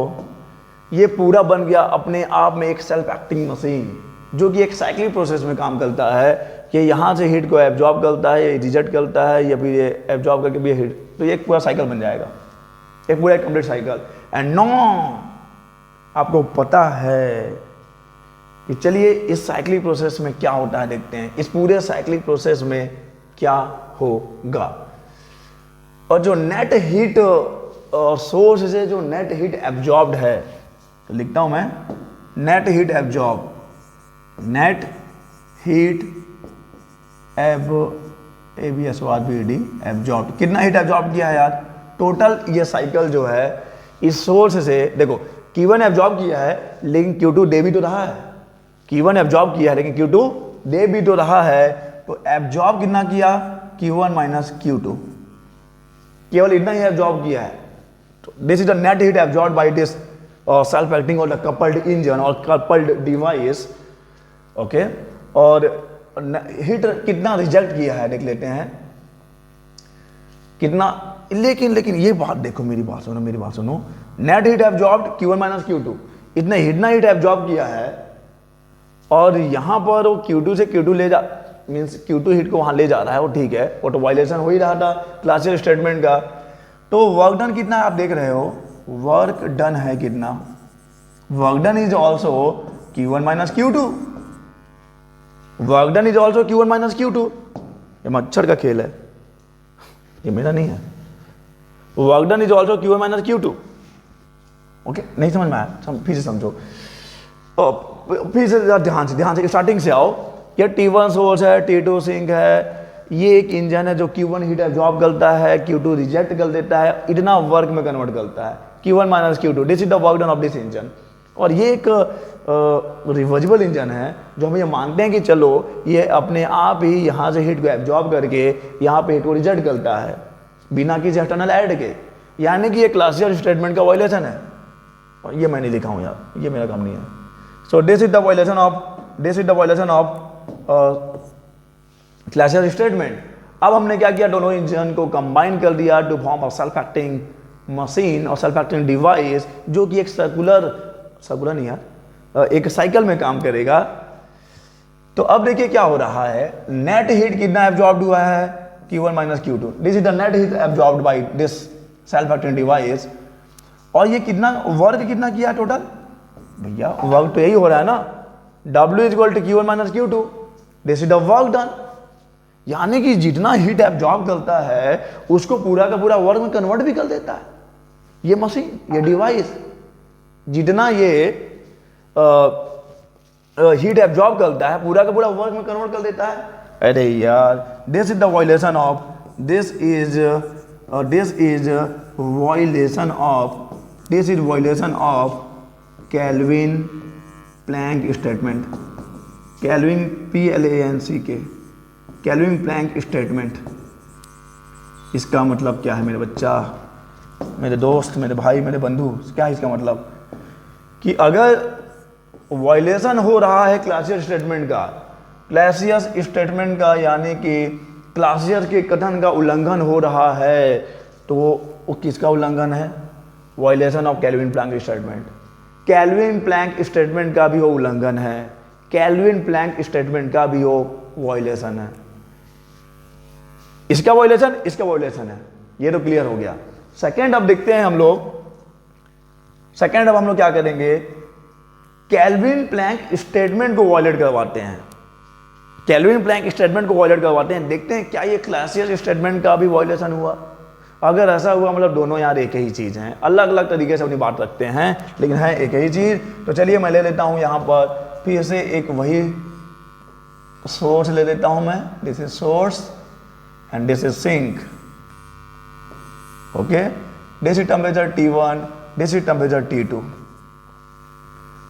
ये पूरा बन गया अपने आप में एक सेल्फ एक्टिंग मशीन, जो कि एक साइक्लिक प्रोसेस में काम करता है कि यहाँ से हीट को एब्जॉर्ब करता है, ये रिजेक्ट करता है, या फिर ये एब्जॉर्ब करके भी हीट, तो ये एक पूरा साइकिल बन जाएगा, एक पूरा कंप्लीट साइकिल। एंड नो, आपको पता है कि चलिए इस साइक्लिक प्रोसेस में क्या होता है देखते हैं, इस पूरे साइक्लिक प्रोसेस में क्या होगा। और जो नेट हीट सोर्स से जो नेट हीट एब्जॉर्ब्ड है, तो लिखता हूं मैं net heat absorb, net heat absorb, कितना हीट एब्जॉर्ब किया है यार टोटल। ये साइकिल जो है इस सोर्स से, देखो Q1 एब्जॉर्ब किया है लेकिन Q2 दे भी तो रहा है, Q1 एब्जॉर्ब किया है लेकिन Q2 दे भी तो रहा है, तो एब्जॉर्ब कितना किया Q1 माइनस Q2, केवल इतना ही एब्जॉर्ब किया है। This is the net heat absorb by this self acting और द कपल्ड इंजन और कपल्ड डिवाइस, ओके। और हीट कितना रिजेक्ट किया है देख लेते हैं कितना, लेकिन ये बात देखो, मेरी बात सुनो, net heat absorbed Q1 minus Q2, इतना हीट एब्जॉर्ब किया है, और यहां पर वो Q2 से Q2 ले जा, मींस Q2 हीट को वहां ले जा रहा है, वो ठीक है, वो तो वायलेशन हो ही रहा था क्लासिकल स्टेटमेंट का। तो वर्क डन कितना आप देख रहे हो, वर्क डन है कितना, work done is also Q1 minus Q2, work done is also Q1 minus Q2। ये मच्छर का खेल है, ये मेरा नहीं है। Work done is also Q1 minus Q2, okay. नहीं समझ में आया, फिर से समझो, फिर से ध्यान से स्टार्टिंग से आओ। ये T1 सोर्स है, T2 सिंक है, ये एक इंजन है जो Q1 हीट एब्जॉर्ब करता है, Q2 रिजेक्ट कर देता है, इतना वर्क में कन्वर्ट करता है, Q1 minus Q2, this is the work done of this engine. और ये एक रिवर्जिबल इंजन है, जो हम ये मानते हैं कि चलो ये अपने आप ही यहाँ से हीट को एब्जॉर्ब करके यहाँ पे हीट को रिजेक्ट करता है बिना किसी एक्सटर्नल ऐड के, यानी कि ये क्लासिकल स्टेटमेंट का वायलेशन है। और ये मैं नहीं लिखा हूँ यार, ये मेरा काम नहीं है। So this is the violation of classical statement. अब हमने क्या किया, दोनों इंजन को कंबाइन कर दिया to form of self acting machine और सेल्फ एक्टिंग डिवाइस, जो कि एक सर्कुलर नहीं यार, एक साइकिल में काम करेगा। तो अब देखिए क्या हो रहा है, नेट हीट कितना एब्जॉर्ब्ड हुआ है Q1 minus Q2, this is the net heat absorbed by this self acting device. और ये कितना वर्क कितना किया टोटल, भैया वर्क तो यही हो रहा है ना, W is equal to Q1 minus Q2, this is the work done. यानी कि जितना हीट एब्जॉर्ब करता है उसको पूरा का पूरा वर्क में कन्वर्ट भी कर देता है ये मशीन, ये डिवाइस। जितना ये हीट एब्जॉर्ब करता है पूरा का पूरा वर्क में कन्वर्ट कर देता है। अरे यार, this is the violation of violation of Kelvin Planck statement, Kelvin PLANCK, Kelvin Planck statement. इसका मतलब क्या है मेरे बच्चा, मेरे दोस्त, मेरे भाई, मेरे बंधु, क्या है इसका मतलब कि अगर वायलेशन हो रहा है क्लासियस स्टेटमेंट का, यानी कि क्लासियस के कथन का उल्लंघन हो रहा है, तो वो किसका उल्लंघन है, violation of Kelvin Planck statement. Kelvin Planck statement का भी वो उल्लंघन है, केल्विन प्लैंक स्टेटमेंट का भी वो वायलेशन है। इसका वायलेशन है, ये तो क्लियर हो गया। सेकेंड अब देखते हैं हम लोग, अब हम लोग क्या करेंगे, केल्विन प्लैंक स्टेटमेंट को वायलेट करवाते हैं, देखते हैं क्या ये क्लासियस स्टेटमेंट का भी वायलेशन हुआ। अगर ऐसा हुआ मतलब दोनों यार एक ही चीज हैं, अलग अलग तरीके से अपनी बात रखते हैं लेकिन है एक ही चीज। तो चलिए मैं ले लेता हूं यहां पर फिर से एक वही सोर्स ले लेता हूं मैं, this is source and this is sink, okay. This is temperature T1, this is temperature T2,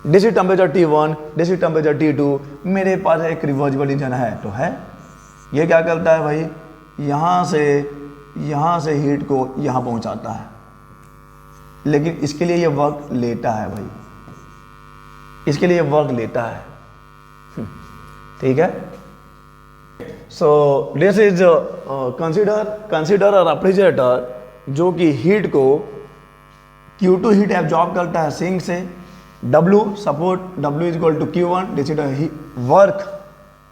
this is temperature T1, this is temperature T2। मेरे पास एक रिवर्जिबल इंजन है, तो है ये क्या करता है भाई, यहां से हीट को यहां पहुंचाता है, लेकिन इसके लिए ये वर्क लेता है भाई, इसके लिए वर्क लेता है, ठीक है। So this is consider a refrigerator जो कि हीट को Q2 हीट एब्जॉर्ब करता है सिंक से, W, suppose W is equal to Q1, this is the work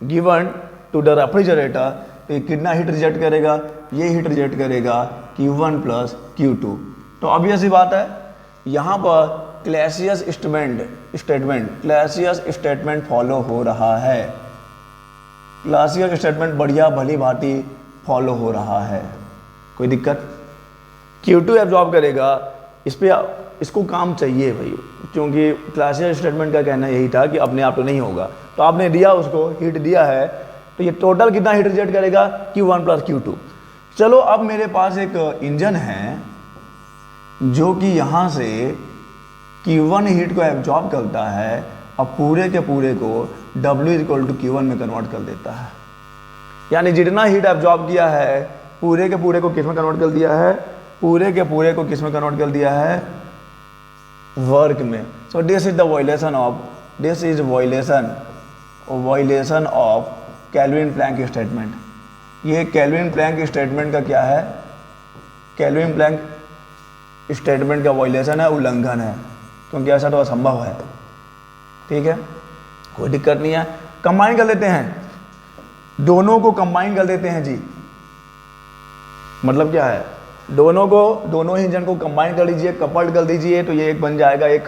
given to the refrigerator, तो ये कितना हीट रिजेक्ट करेगा, ये हीट रिजेक्ट करेगा Q1 प्लस Q2। तो ऑब्वियस ही बात है यहाँ पर क्लैसियस स्टेटमेंट फॉलो हो रहा है, क्लैसियस स्टेटमेंट बढ़िया भली भांति फॉलो हो रहा है, कोई दिक्कत। Q2 एब्जॉर्ब करेगा, इस पर इसको काम चाहिए भाई, क्योंकि क्लासिकल स्टेटमेंट का कहना यही था कि अपने आप तो नहीं होगा, तो आपने दिया उसको हीट दिया है, तो ये टोटल कितना हीट रिजेक्ट करेगा Q1 प्लस Q2। चलो अब मेरे पास एक इंजन है जो कि यहाँ से Q1 हीट को एब्जॉर्ब करता है, अब पूरे के पूरे को W इक्वल टू Q1 में कन्वर्ट कर देता है, यानी जितना हीट एब्जॉर्ब किया है पूरे के पूरे को किस में कन्वर्ट कर दिया है, पूरे के पूरे को किस में कन्वर्ट कर दिया है, वर्क में। So this is the violation of, this is violation of Kelvin Planck statement. ये केल्विन प्लैंक स्टेटमेंट का क्या है, केल्विन प्लैंक स्टेटमेंट का वायलेशन है, उल्लंघन है, क्योंकि ऐसा तो असंभव है। ठीक है, कोई दिक्कत नहीं है, कंबाइन कर लेते हैं, दोनों को कंबाइन कर देते हैं जी। मतलब क्या है, दोनों ही इंजन को कंबाइन कर लीजिए, कपल्ड कर दीजिए, तो ये एक बन जाएगा एक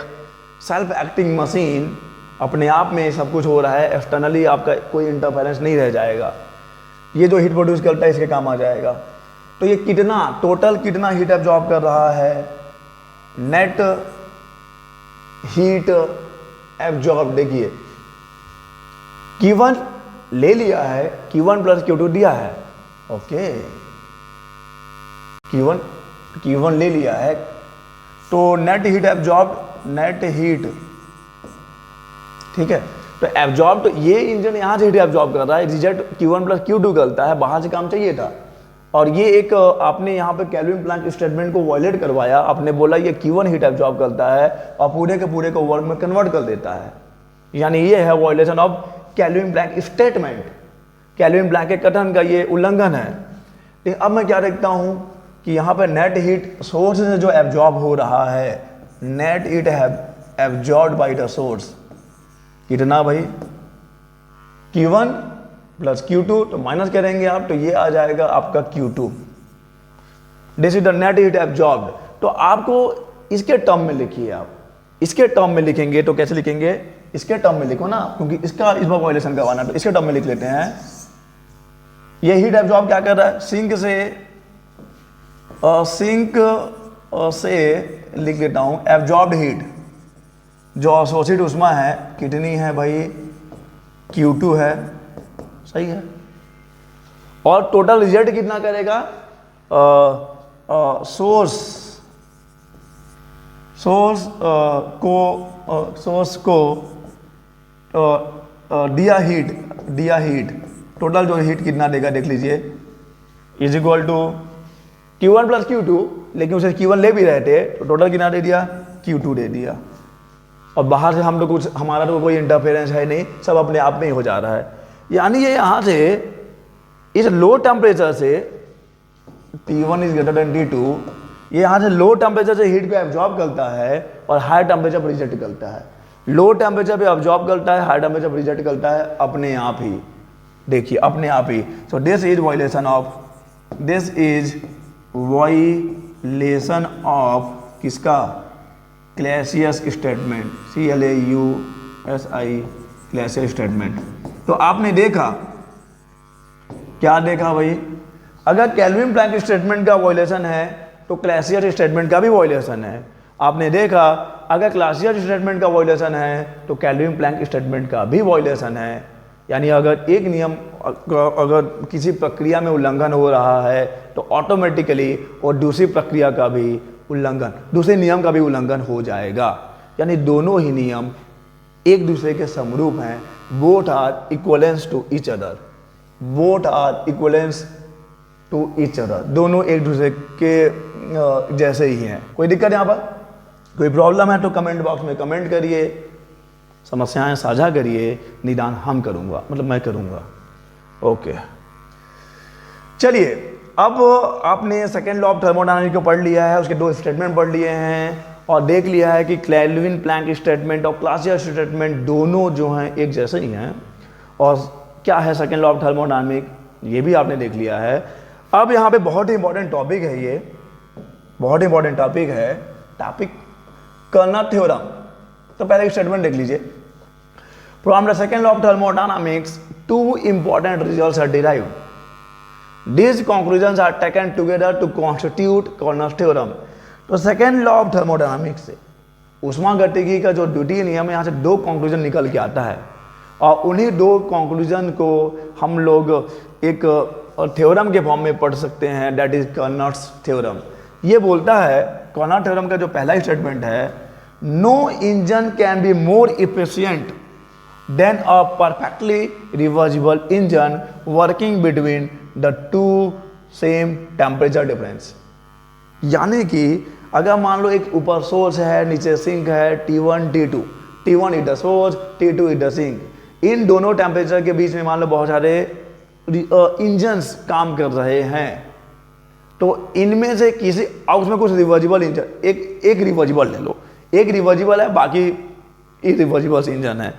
सेल्फ एक्टिंग मशीन। अपने आप में सब कुछ हो रहा है, एक्सटर्नली आपका कोई इंटरफेरेंस नहीं रह जाएगा, ये जो हीट प्रोड्यूस करता है इसके काम आ जाएगा। तो ये कितना टोटल कितना हीट एब्जॉर्ब कर रहा है, नेट हीट एब्जॉर्ब, देखिए Q1 ले लिया है, Q1 प्लस Q2 दिया है, ओके Q1 ले लिया है, तो net heat absorb, net heat, ठीक है। तो एब्जॉर्ब, तो ये इंजन यहाँ से हीट एब्जॉर्ब कर रहा है, रिजेक्ट Q1 प्लस Q2 करता है, बाहर से काम चाहिए था, और ये एक आपने यहाँ पे केल्विन प्लैंक स्टेटमेंट को वायलेट करवाया, आपने बोला ये Q1 हीट एब्जॉर्ब करता है और पूरे के पूरे को वर्क में कन्वर्ट कर देता है, यानी ये है violation of Kelvin Planck statement, Kelvin Planck के कथन का ये उल्लंघन है। लेकिन अब मैं क्या देखता हूँ कि यहाँ पे नेट हीट सोर्स से जो एब्जॉर्ब हो रहा है, net heat absorb by the source, कितना भाई Q1 प्लस Q2, तो माइनस करेंगे आप, तो ये आ जाएगा आपका Q2, this is the net heat absorbed. तो आपको इसके टर्म में लिखिए, आप इसके टर्म में लिखेंगे तो कैसे लिखेंगे, इसके टर्म में लिखो ना, क्योंकि इसका इस बार वायलेशन करवाना, तो इसके टर्म में लिख लेते हैं। ये हीट एब्जॉर्ब क्या कर रहा है, सिंक से लिख देता हूं एब्जॉर्ब्ड हीट, जो अवशोषित उष्मा है कितनी है भाई, Q2 है, सही है। और टोटल रिजल्ट कितना करेगा, सोर्स को दिया हीट टोटल जो हीट कितना देगा देख लीजिए, is equal to Q1 plus Q2, लेकिन उसे Q1 ले भी रहे थे, तो टोटल कितना दे दिया, Q2 दे दिया। और बाहर से हम लोग कुछ, हमारा तो कोई इंटरफेरेंस है नहीं, सब अपने आप में ही हो जा रहा है, यानी ये यहाँ से इस लो टेम्परेचर से T1 is greater than T2, ये यहाँ से लो टेम्परेचर से हीट को एब्जॉर्ब करता है और हाई टेम्परेचर पर रिजेक्ट करता है, लो टेम्परेचर पे एब्जॉर्ब करता है, हाई टेम्परेचर पर रिजेक्ट करता है, अपने आप ही, देखिए अपने आप ही। So this is violation of, this is violation of किसका, Clausius statement, CLAUSI, Clausius statement. तो आपने देखा, क्या देखा भाई, अगर केल्विन प्लैंक स्टेटमेंट का वायलेशन है तो क्लैसियस स्टेटमेंट का भी वायलेशन है। आपने देखा अगर क्लैसियस स्टेटमेंट का वायलेशन है तो केल्विन प्लैंक स्टेटमेंट का भी वायलेशन है, यानी अगर एक नियम, अगर किसी प्रक्रिया में उल्लंघन हो रहा है तो ऑटोमेटिकली और दूसरी प्रक्रिया का भी उल्लंघन, दूसरे नियम का भी उल्लंघन हो जाएगा, यानी दोनों ही नियम एक दूसरे के समरूप हैं, both are equivalence to each other, both are equivalence to each other, दोनों एक दूसरे के जैसे ही हैं। कोई दिक्कत यहाँ पर, कोई प्रॉब्लम है तो कमेंट बॉक्स में कमेंट करिए, समस्याएं साझा करिए, निदान हम करूंगा, मतलब मैं करूंगा। ओके, चलिए अब आपने सेकेंड लॉ ऑफ थर्मोडायनामिक्स को पढ़ लिया है, उसके दो स्टेटमेंट पढ़ लिए हैं, और देख लिया है कि केल्विन प्लैंक स्टेटमेंट और क्लासियस स्टेटमेंट दोनों जो हैं एक जैसे ही हैं। और क्या है सेकेंड लॉ ऑफ थर्मोडायनामिक, ये भी आपने देख लिया है। अब यहाँ पे बहुत ही इंपॉर्टेंट टॉपिक है, ये बहुत इंपॉर्टेंट टॉपिक है, टॉपिक कर्नल थ्योरम। तो पहले स्टेटमेंट देख लीजिए। From the second law of thermodynamics two important results are derived. These conclusions are taken together to constitute Cornell's theorem। तो सेकेंड लॉ ऑफ थर्मोडायनामिक्स से ऊष्मागतिकी का जो द्वितीय नियम है, यहाँ से दो कंक्लूजन निकल के आता है और उन्हीं दो कंक्लूजन को हम लोग एक थ्योरम के फॉर्म में पढ़ सकते हैं, दैट इज कर्नल्स थ्योरम। ये बोलता है, कर्नल थ्योरम का जो पहला स्टेटमेंट है, no engine can be more efficient than a perfectly reversible engine working between the two same temperature difference. यानी कि अगर मान लो एक ऊपर सोर्स है, नीचे सिंक है, T1 T2, T1 is the source, T2 is the sink. इन दोनों टेम्परेचर के बीच में मान लो बहुत सारे इंजन्स काम कर रहे हैं, तो इनमें से किसी, और उसमें कुछ रिवर्जिबल इंजन, एक रिवर्जिबल ले लो, एक रिवर्जिबल है, बाकी इरिवर्जिबल इंजन है,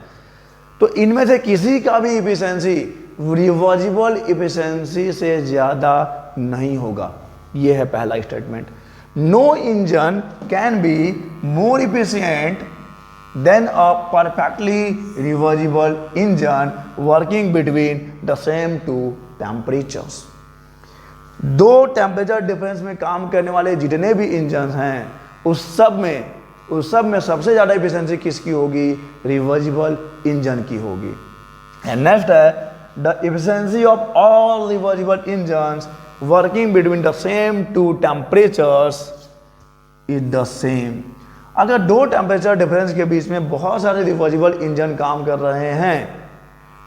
तो इनमें से किसी का भी इफिशिएंसी रिवर्जिबल इफिशिएंसी से ज़्यादा नहीं होगा। ये है पहला statement. No engine can be more efficient than a perfectly reversible engine working between the same two temperatures. दो टेम्परेचर डिफरेंस में काम करने वाले जितने भी इंजन हैं, उस सब में सबसे ज़्यादा इफिशिएंसी किसकी होगी? रिवर्जिबल इंजन की होगी। एंड नेक्स्ट है, the efficiency of all reversible engines working between the same two temperatures is the same। अगर दो टेम्परेचर डिफरेंस के बीच में बहुत सारे रिवर्जिबल इंजन काम कर रहे हैं,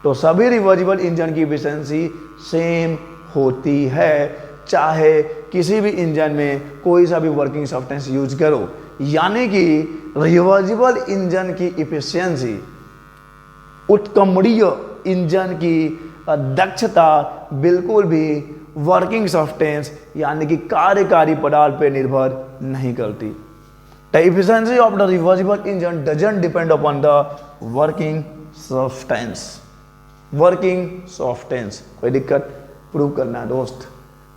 तो सभी रिवर्जिबल इंजन की एफिशिएंसी सेम होती है, चाहे किसी भी इंजन में कोई सा भी वर्किंग सब्सटेंस यूज करो। यानी कि रिवर्जिबल इंजन की एफिशिएंसी उत्क्रमणीय इंजन की दक्षता बिल्कुल भी वर्किंग सब्सटेंस यानी कि कार्यकारी पदार्थ पर निर्भर नहीं करती। The efficiency of the reversible engine doesn't depend upon the working substance. Working substance कोई दिक्कत? प्रूव करना है दोस्त,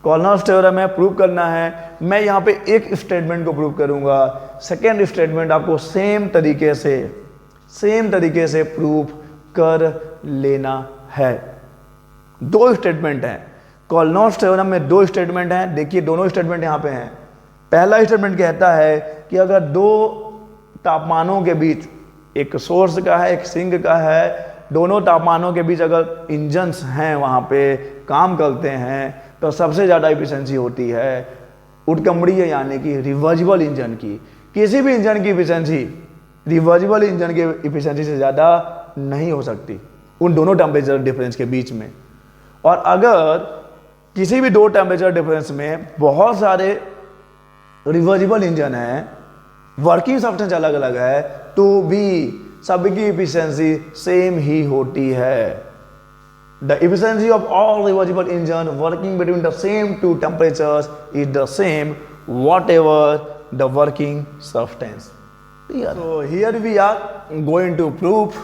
कर्नल्स थ्योरम है, प्रूव करना है। मैं यहाँ पे एक स्टेटमेंट को प्रूव करूंगा, सेकेंड स्टेटमेंट आपको सेम तरीके से प्रूव कर लेना है। दो स्टेटमेंट हैं कर्नल्स थ्योरम में, दो स्टेटमेंट हैं। देखिए दोनों स्टेटमेंट यहाँ पे हैं। पहला स्टेटमेंट कहता है कि अगर दो तापमानों के बीच, एक सोर्स का है एक सिंक का है, दोनों तापमानों के बीच अगर इंजन्स हैं वहाँ पे काम करते हैं, तो सबसे ज़्यादा एफिशिएंसी होती है उत्क्रमणीय यानी कि रिवर्जिबल इंजन की। किसी भी इंजन की एफिशिएंसी रिवर्जिबल इंजन की एफिशिएंसी से ज़्यादा नहीं हो सकती उन दोनों टेम्परेचर डिफरेंस के बीच में। और अगर किसी भी दो टेम्परेचर डिफरेंस में बहुत सारे रिवर्जिबल इंजन हैं, वर्किंग सब्सटेंस अलग अलग है, तो भी सबकी एफिशिएंसी सेम ही होती है। The efficiency of all reversible engine working between the same two temperatures is the same whatever the working substance. So here we are going to prove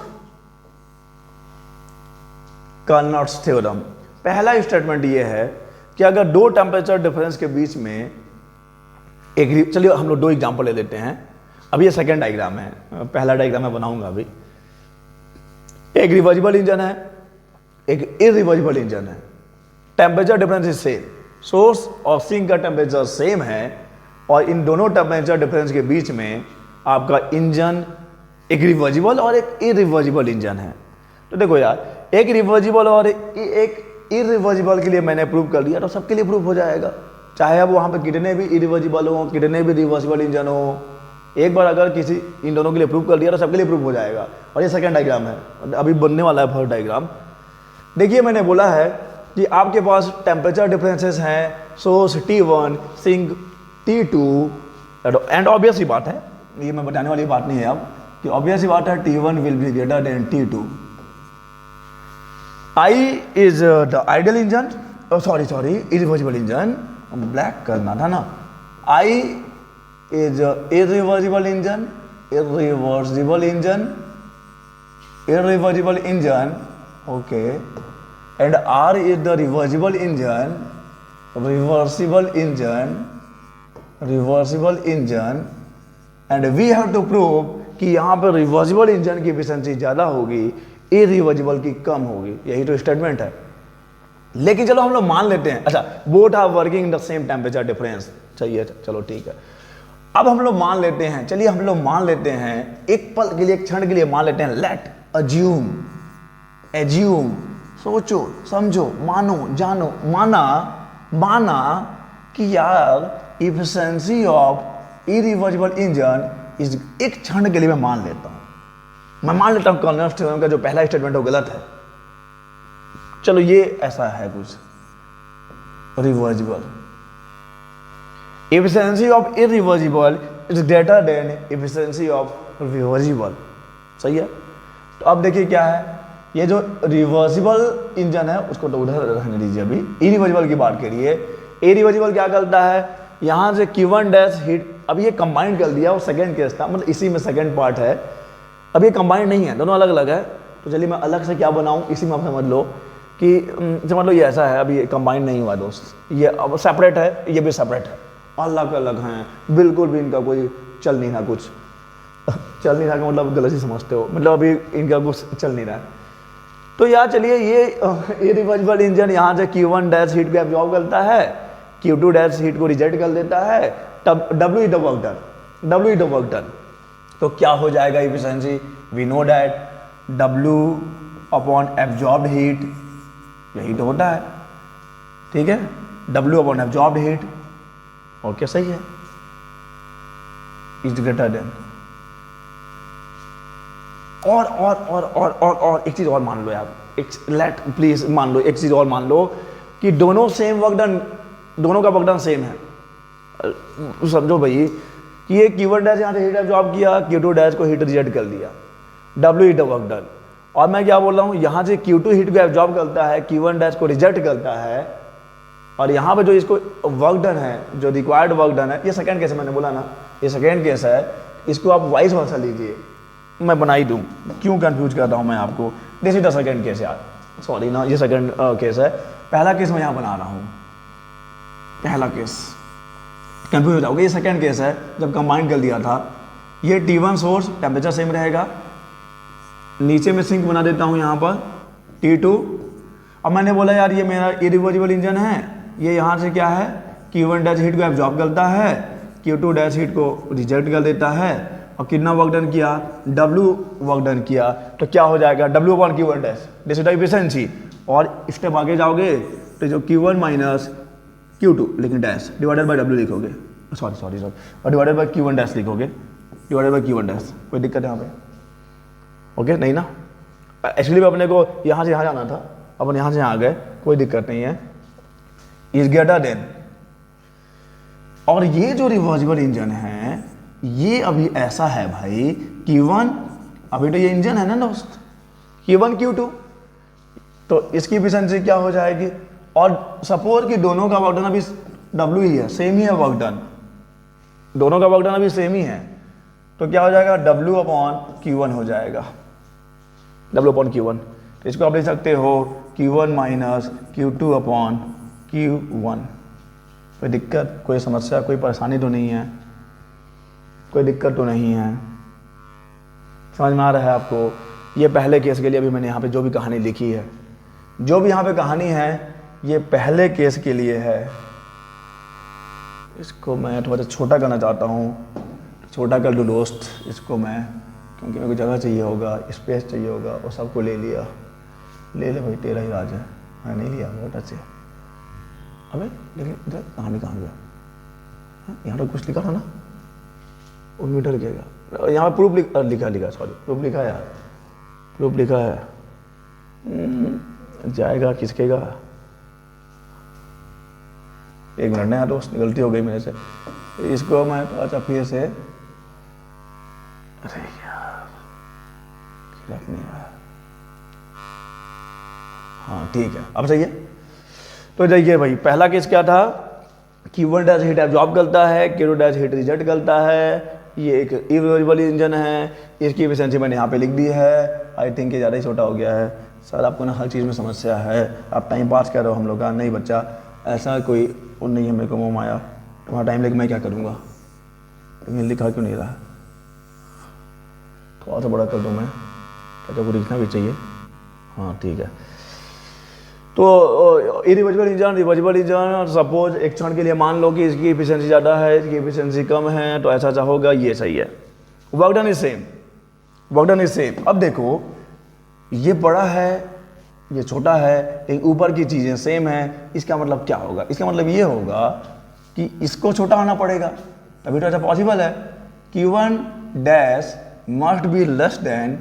colonel's theorem. पहला statement ये है कि अगर दो temperature difference के बीच में एक, चलिए हम लोग दो एग्जांपल ले लेते हैं। अभी ये सेकंड डायग्राम है, पहला डायग्राम मैं बनाऊंगा अभी। एक रिवर्जिबल इंजन है, एक इरिवर्जिबल इंजन है। Temperature difference is same, source और सिंक का टेम्परेचर सेम है, और इन दोनों टेम्परेचर डिफरेंस के बीच में आपका इंजन एक रिवर्जिबल और एक इरिवर्जिबल इंजन है। तो देखो यार, एक रिवर्जिबल और एक इरिवर्जिबल के लिए मैंने प्रूव कर दिया, तो सबके लिए प्रूव हो जाएगा, चाहे अब वहाँ पे कितने भी इरिवर्जिबल हो, कितने भी रिवर्सिबल इंजन हो। एक बार अगर किसी इन दोनों के लिए प्रूव कर दिया तो सबके लिए प्रूव हो जाएगा। और ये सेकंड डायग्राम है, अभी बनने वाला है फर्स्ट डायग्राम। देखिए मैंने बोला है कि आपके पास टेम्परेचर डिफरेंसेस हैं, source T1, sink T2, and obvious ही बात है, ये मैं बताने वाली बात नहीं है अब, कि ऑब्वियस ही बात है T1 will be greater than T2। I is the ideal engine, sorry irreversible engine, black करना था ना। I is a irreversible engine, irreversible engine, irreversible engine, okay, and R is the reversible engine, reversible engine, reversible engine, and we have to prove कि यहाँ पर reversible engine की efficiency ज़्यादा होगी, irreversible की कम होगी, यही तो स्टेटमेंट है। लेकिन चलो हम लोग मान लेते हैं, अच्छा both are working in the same temperature difference, चाहिए, चलो ठीक है। अब हम लोग मान लेते हैं, चलिए हम लोग मान लेते हैं एक पल के लिए, एक क्षण के लिए मान लेते हैं, लेट अज्यूम, एज्यूम, सोचो समझो मानो जानो, माना कि यार इफिशिएंसी ऑफ इरिवर्सिबल इंजन इस, एक क्षण के लिए मैं मान लेता हूं, मैं मान लेता हूं कॉल्मोस थ्योरम का जो पहला स्टेटमेंट है वो गलत है। चलो ये ऐसा है कुछ, reversible efficiency of irreversible is greater then efficiency of reversible, सही है। तो अब देखिए क्या है, ये जो रिवर्सिबल इंजन है उसको तो उधर रहने दीजिए, अभी इरिवर्सिबल की बात करिए। इरिवर्सिबल क्या करता है, यहाँ से Q1 डैश हीट, अब ये कंबाइंड कर दिया, वो सेकंड केस था, मतलब इसी में सेकंड पार्ट है, अब ये कंबाइंड नहीं है, दोनों अलग अलग है। तो चलिए मैं अलग से क्या बनाऊं, इसी में आप समझ लो कि समझ लो ये ऐसा है, अभी ये कंबाइंड नहीं हुआ दोस्त, ये अब सेपरेट है, ये भी सेपरेट है, अलग अलग हैं, बिल्कुल भी इनका कोई चल नहीं रहा, कुछ चल नहीं रहा का मतलब गलत ही समझते हो, मतलब अभी इनका कुछ चल नहीं रहा है। तो यार चलिए ये इरिवर्सिबल इंजन यहाँ से Q1 डैश हीट को एब्जॉर्ब करता है, Q2 डैश हीट को रिजेक्ट कर देता है, तब W is the work done, W is the work done. तो क्या हो जाएगा efficiency, we know that W upon absorbed heat, यही तो होता है, ठीक है, W upon absorbed heat, okay सही है, इज ग्रेटर देन। और एक चीज और मान लो यार, लेट प्लीज मान लो, एक चीज और मान लो कि दोनों सेम वर्क डन, दोनों का वर्क डन सेम है। समझो भाई कि ये Q1 डैश यहाँ से हीट एब्जॉर्ब किया, Q2 डैश को हीट रिजेक्ट कर दिया, W is the work done. और मैं क्या बोल रहा हूँ, यहाँ से Q2 हीट को एब्जॉर्ब करता है, Q1 डैश को रिजेक्ट करता है, और यहाँ पे जो इसको वर्क डन है, जो रिक्वायर्ड वर्क डन है, ये सेकंड केस है, मैंने बोला ना ये सेकंड केस है, इसको आप वाइस वर्सा लीजिए, मैं बना ही दूँ, क्यों कंफ्यूज कर रहा हूँ मैं आपको, this is the second case यार, सॉरी ना, ये सेकंड केस है, पहला केस मैं यहाँ बना रहा हूँ, पहला केस कंफ्यूज हो जाओगे, ये सेकंड केस है, जब कंबाइन कर दिया था, ये T1 सोर्स टेम्परेचर सेम रहेगा, नीचे में सिंक बना देता हूँ यहाँ पर T2। अब मैंने बोला यार ये मेरा इरिवर्सिबल इंजन है, ये यहाँ से क्या है, Q1 डैश हीट को एब्जॉर्ब करता है, Q2 डैश हीट को रिजेक्ट कर देता है, और कितना वर्क डन किया, W वर्क डन किया, तो क्या हो जाएगा W upon Q1 dash, this is efficiency. और स्टेप आगे जाओगे तो जो Q1 माइनस Q2 लेकिन डैश डिवाइडेड बाय W लिखोगे, सॉरी और डिवाइडेड बाय Q1 डैश लिखोगे, डिवाइडेड बाय Q1 डैश, कोई दिक्कत है यहाँ पे, ओके नहीं ना। एक्चुअली अपने को यहाँ से यहाँ जाना था, अपन यहाँ से यहाँ आ गए, कोई दिक्कत नहीं है, इज ग्रेटर देन। और ये जो रिवर्सिबल इंजन है, ये अभी ऐसा है भाई, Q1 अभी तो ये इंजन है ना दोस्त, Q1 Q2, तो इसकी एफिशिएंसी क्या हो जाएगी, और सपोज कि दोनों का वर्क डन अभी W ही है, सेम ही है वर्क डन, दोनों का वर्क डन अभी सेम ही है, तो क्या हो जाएगा, W अपॉन Q1 हो जाएगा, W अपॉन Q1। तो इसको आप लिख सकते हो Q1 minus Q2 upon Q1। कोई दिक्कत, कोई समस्या, कोई परेशानी तो नहीं है, कोई दिक्कत तो नहीं है, समझ में आ रहा है आपको। ये पहले केस के लिए अभी मैंने यहाँ पे जो भी कहानी लिखी है, जो भी यहाँ पे कहानी है, ये पहले केस के लिए है। इसको मैं थोड़ा सा छोटा करना चाहता हूँ, छोटा कर दो दोस्त इसको मैं, क्योंकि मेरे को जगह चाहिए होगा, स्पेस चाहिए होगा, और सबको ले लिया, ले ले भाई, तेरा ही राज है, मैं नहीं लिया, बहुत अच्छे। अबे लेकिन इधर कहानी कहाँ गया, यहाँ तो कुछ लिखा था ना, वो मीटर लिखेगा, यहाँ प्रूफ लिखा, सॉरी प्रूफ लिखा है यार, प्रूफ लिखा है, जाएगा किसकेगा, एक मिनट नया दोस्त, गलती हो गई मेरे से, इसको मैं अच्छा फिर से, अरे यार नहीं आया, हाँ ठीक है अब सही है। तो जाइए भाई, पहला केस क्या था, Q1 डैश हीट एब्जॉर्ब करता है, Q2 डैश हीट रिजेक्ट करता है। ये एक इरिवर्सिबल इंजन है, इसकी एफिशिएंसी मैंने यहाँ पे लिख दी है। आई थिंक ये ज़्यादा ही छोटा हो गया है सर, आपको ना हर चीज़ में समस्या है, आप टाइम पास कर रहे हो हम लोग का। नहीं बच्चा, ऐसा कोई वो नहीं है मेरे को मोह माया, तुम्हारा टाइम लेके मैं क्या करूँगा, लेकिन लिखा क्यों नहीं रहा, थोड़ा सा बड़ा कर दूँ मैं, क्या को लिखना भी चाहिए। हाँ ठीक है। तो irreversible engine, reversible engine, suppose एक क्षण के लिए मान लो कि इसकी एफिशिएंसी ज़्यादा है, इसकी एफिशिएंसी कम है, तो ऐसा होगा, ये सही है। Work done is same, work done is same. अब देखो ये बड़ा है, ये छोटा है, लेकिन ऊपर की चीज़ें सेम है। इसका मतलब क्या होगा, इसका मतलब ये होगा कि इसको छोटा होना पड़ेगा, तभी तो ऐसा पॉसिबल है। Q1 dash must be less than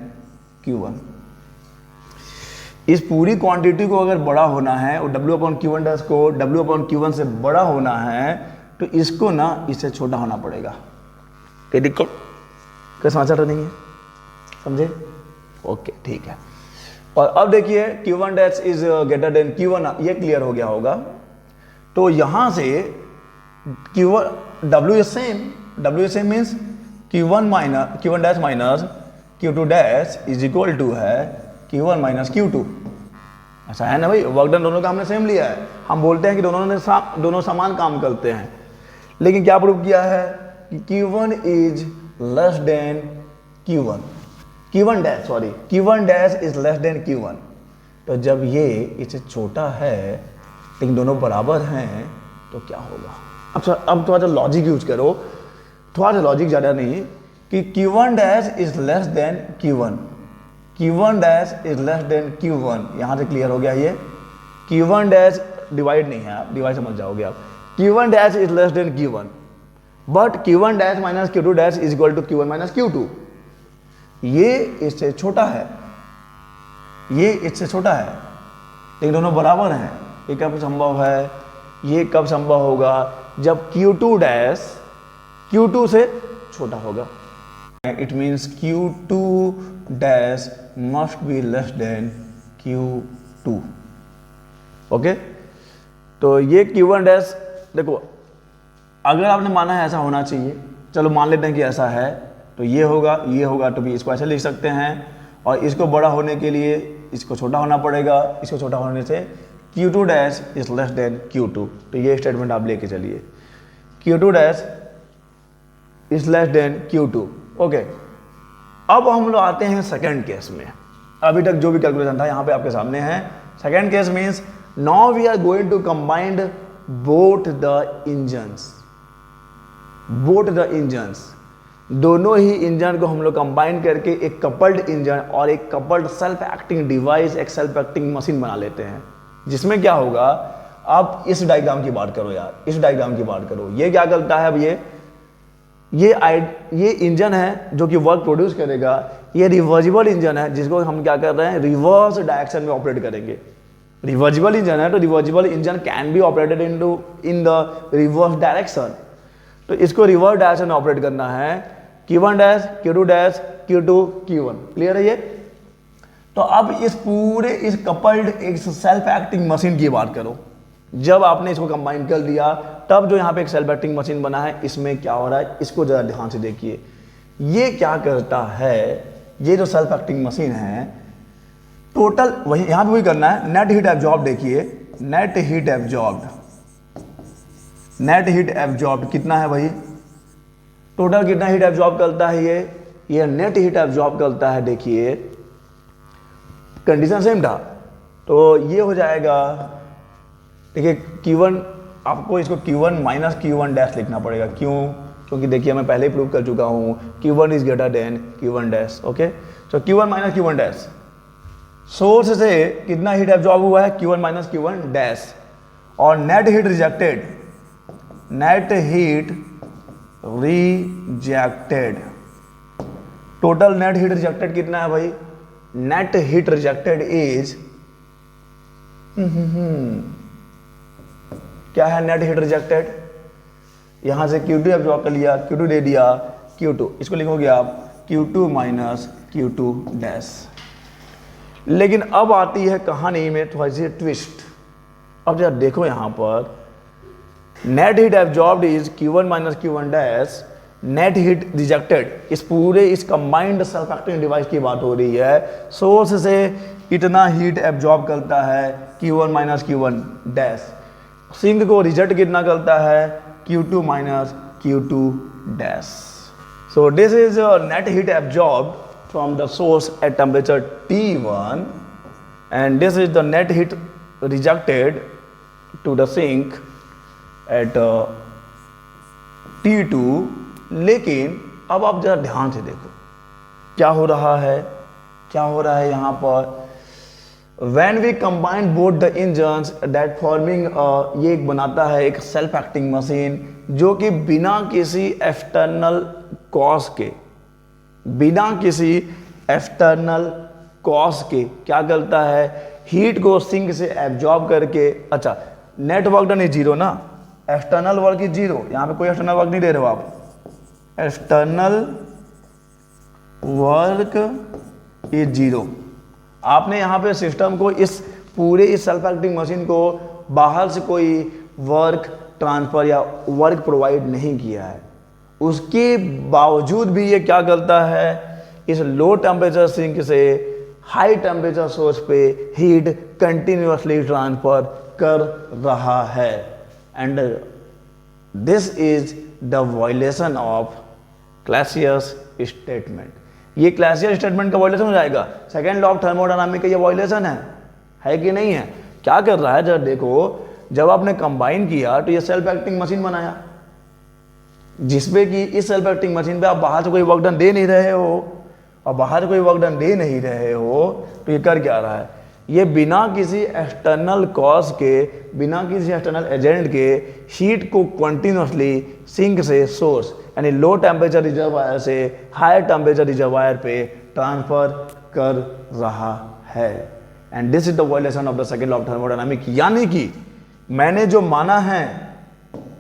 Q1। इस पूरी क्वांटिटी को अगर बड़ा होना है और W/Q1 डैश को W/Q1 से बड़ा होना है, तो इसको ना इससे छोटा होना पड़ेगा। क्या दिक्कत, क्या समाचार नहीं है, समझे? ओके ठीक है। और अब देखिए Q1 dash is greater then Q1, ये क्लियर हो गया होगा। तो यहां से W is same means Q1 dash minus Q2 dash is equal to है Q1 माइनस Q2। ऐसा है ना भाई, वर्क डन दोनों का हमने सेम लिया है। हम बोलते हैं कि दोनों समान काम करते हैं, लेकिन क्या प्रूव किया है कि Q1 is less than Q1 dash is less than Q1। तो जब ये इससे छोटा है लेकिन दोनों बराबर हैं तो क्या होगा। अब थोड़ा सा लॉजिक यूज करो, थोड़ा सा लॉजिक ज़्यादा नहीं, कि Q1 dash is less than Q1 dash is less than Q1। यहाँ से क्लियर हो गया ये। Q1 डैश डिवाइड नहीं है, आप डिवाइड समझ जाओगे आप। Q1 dash is less than Q1, but Q1 dash minus Q2 dash is equal to Q1 minus Q2। ये इससे छोटा है, ये इससे छोटा है, लेकिन दोनों बराबर हैं। ये कब संभव है, ये कब संभव होगा, जब Q2 डैश Q2 से छोटा होगा। It means Q2 dash must be less than Q2। Okay, तो ये Q1 डैश, देखो अगर आपने माना है ऐसा होना चाहिए, चलो मान लेते हैं कि ऐसा है, तो ये होगा तो भी इसको ऐसे लिख सकते हैं। और इसको बड़ा होने के लिए इसको छोटा होना पड़ेगा, इसको छोटा होने से Q2 dash is less then Q2। तो ये स्टेटमेंट आप लेके चलिए, Q2 dash is less then Q2। Okay, अब हम लोग आते हैं सेकेंड केस में। अभी तक जो भी कैलकुलेशन था यहाँ पे आपके सामने है। Second case means now we are going to combined both the engines, दोनों ही इंजन को हम लोग कंबाइन करके एक कपल्ड इंजन और एक कपल्ड सेल्फ एक्टिंग डिवाइस, एक सेल्फ एक्टिंग मशीन बना लेते हैं। जिसमें क्या होगा, आप इस डायग्राम की बात करो यार, इस डायग्राम की बात करो। ये क्या करता है, अब ये इंजन है जो कि वर्क प्रोड्यूस करेगा। ये रिवर्सिबल इंजन है जिसको हम क्या कर रहे हैं, रिवर्स डायरेक्शन में ऑपरेट करेंगे। रिवर्सिबल इंजन है तो reversible engine can be operated in the reverse direction. तो इसको रिवर्स डायरेक्शन में ऑपरेट करना है। Q1 dash Q2 dash Q2 Q1, clear है ये। तो अब इस कपल्ड एक सेल्फ एक्टिंग मशीन की बात करो। जब आपने इसको कंबाइन कर लिया, तब जो यहाँ पे एक सेल्फ एक्टिंग मशीन बना है, इसमें क्या हो रहा है, इसको जरा ध्यान से देखिए। ये क्या करता है, ये जो सेल्फ एक्टिंग मशीन है, टोटल वही यहाँ पे वही करना है। नेट हीट एब्जॉर्ब देखिए, नेट हीट एब्जॉर्ब कितना है भाई, टोटल कितना हीट एब्जॉर्ब करता है ये नेट हीट एब्जॉर्ब करता है। देखिए कंडीशन सेम था, तो ये हो जाएगा, देखिए Q1, आपको इसको Q1 माइनस Q1 डैश लिखना पड़ेगा। क्यों, क्योंकि देखिए मैं पहले ही प्रूव कर चुका हूँ Q1 is greater then Q1 dash. Okay, तो Q1 minus Q1 dash, source से कितना हीट एब्जॉर्ब हुआ है, Q1 माइनस Q1 डैश, और net heat rejected, total net heat rejected कितना है भाई, नेट हीट रिजेक्टेड इज क्या है, नेट हीट रिजेक्टेड, यहां से Q2 एब्जॉर्ब कर लिया, Q2 दे दिया, Q2, इसको लिखोगे आप Q2 माइनस Q2 डैश। लेकिन अब आती है कहानी में थोड़ी सी ट्विस्ट। अब जरा देखो यहां पर net heat absorbed is Q1 minus Q1 dash, net heat rejected, इस पूरे इस कंबाइंड सेल्फ एक्टिंग डिवाइस की बात हो रही है। सोर्स से इतना हीट एब्जॉर्ब करता है Q1 minus Q1 dash, sink को रिजेक्ट कितना करता है Q2 minus Q2 dash. So this is net heat absorbed from the source at temperature T1 and this is the net heat rejected to the sink at T2। लेकिन अब आप जरा ध्यान से देखो क्या हो रहा है, क्या हो रहा है यहाँ पर। When we combine both the engines that forming ये एक बनाता है एक सेल्फ एक्टिंग मशीन जो कि बिना किसी एक्सटर्नल कॉज के, बिना किसी एक्सटर्नल कॉज के क्या करता है, हीट को सिंक से एब्जॉर्ब करके। अच्छा, net work done is zero ना, एक्सटर्नल वर्क इज जीरो, यहाँ पे कोई एक्सटर्नल वर्क नहीं दे रहे हो आप, एक्सटर्नल वर्क इज जीरो। आपने यहाँ पे सिस्टम को इस पूरे इस सेल्फ एक्टिंग मशीन को बाहर से कोई वर्क ट्रांसफर या वर्क प्रोवाइड नहीं किया है, उसके बावजूद भी ये क्या करता है, इस लो टेम्परेचर सिंक से हाई टेम्परेचर सोर्स पे हीट कंटिन्यूअसली ट्रांसफर कर रहा है। And this is the violation of Clausius statement. ये क्लासियस स्टेटमेंट का वायलेशन हो जाएगा, सेकेंड लॉ ऑफ थर्मोडायनामिक का ये वायलेशन है कि नहीं है। क्या कर रहा है जरा देखो, जब आपने कंबाइन किया तो ये सेल्फ एक्टिंग मशीन बनाया जिसपे कि इस सेल्फ एक्टिंग मशीन पे आप बाहर से कोई वर्क डन दे नहीं रहे हो, और बाहर कोई वर्क डन दे नहीं रहे हो तो ये कर क्या रहा है, ये बिना किसी एक्सटर्नल कॉज के, बिना किसी एक्सटर्नल एजेंट के हीट को कंटिन्यूअसली सिंक से सोर्स यानी लो टेम्परेचर रिजर्वायर से हाई टेम्परेचर रिजर्वायर पे ट्रांसफर कर रहा है। And this is the violation of the second law of thermodynamic. यानी कि मैंने जो माना है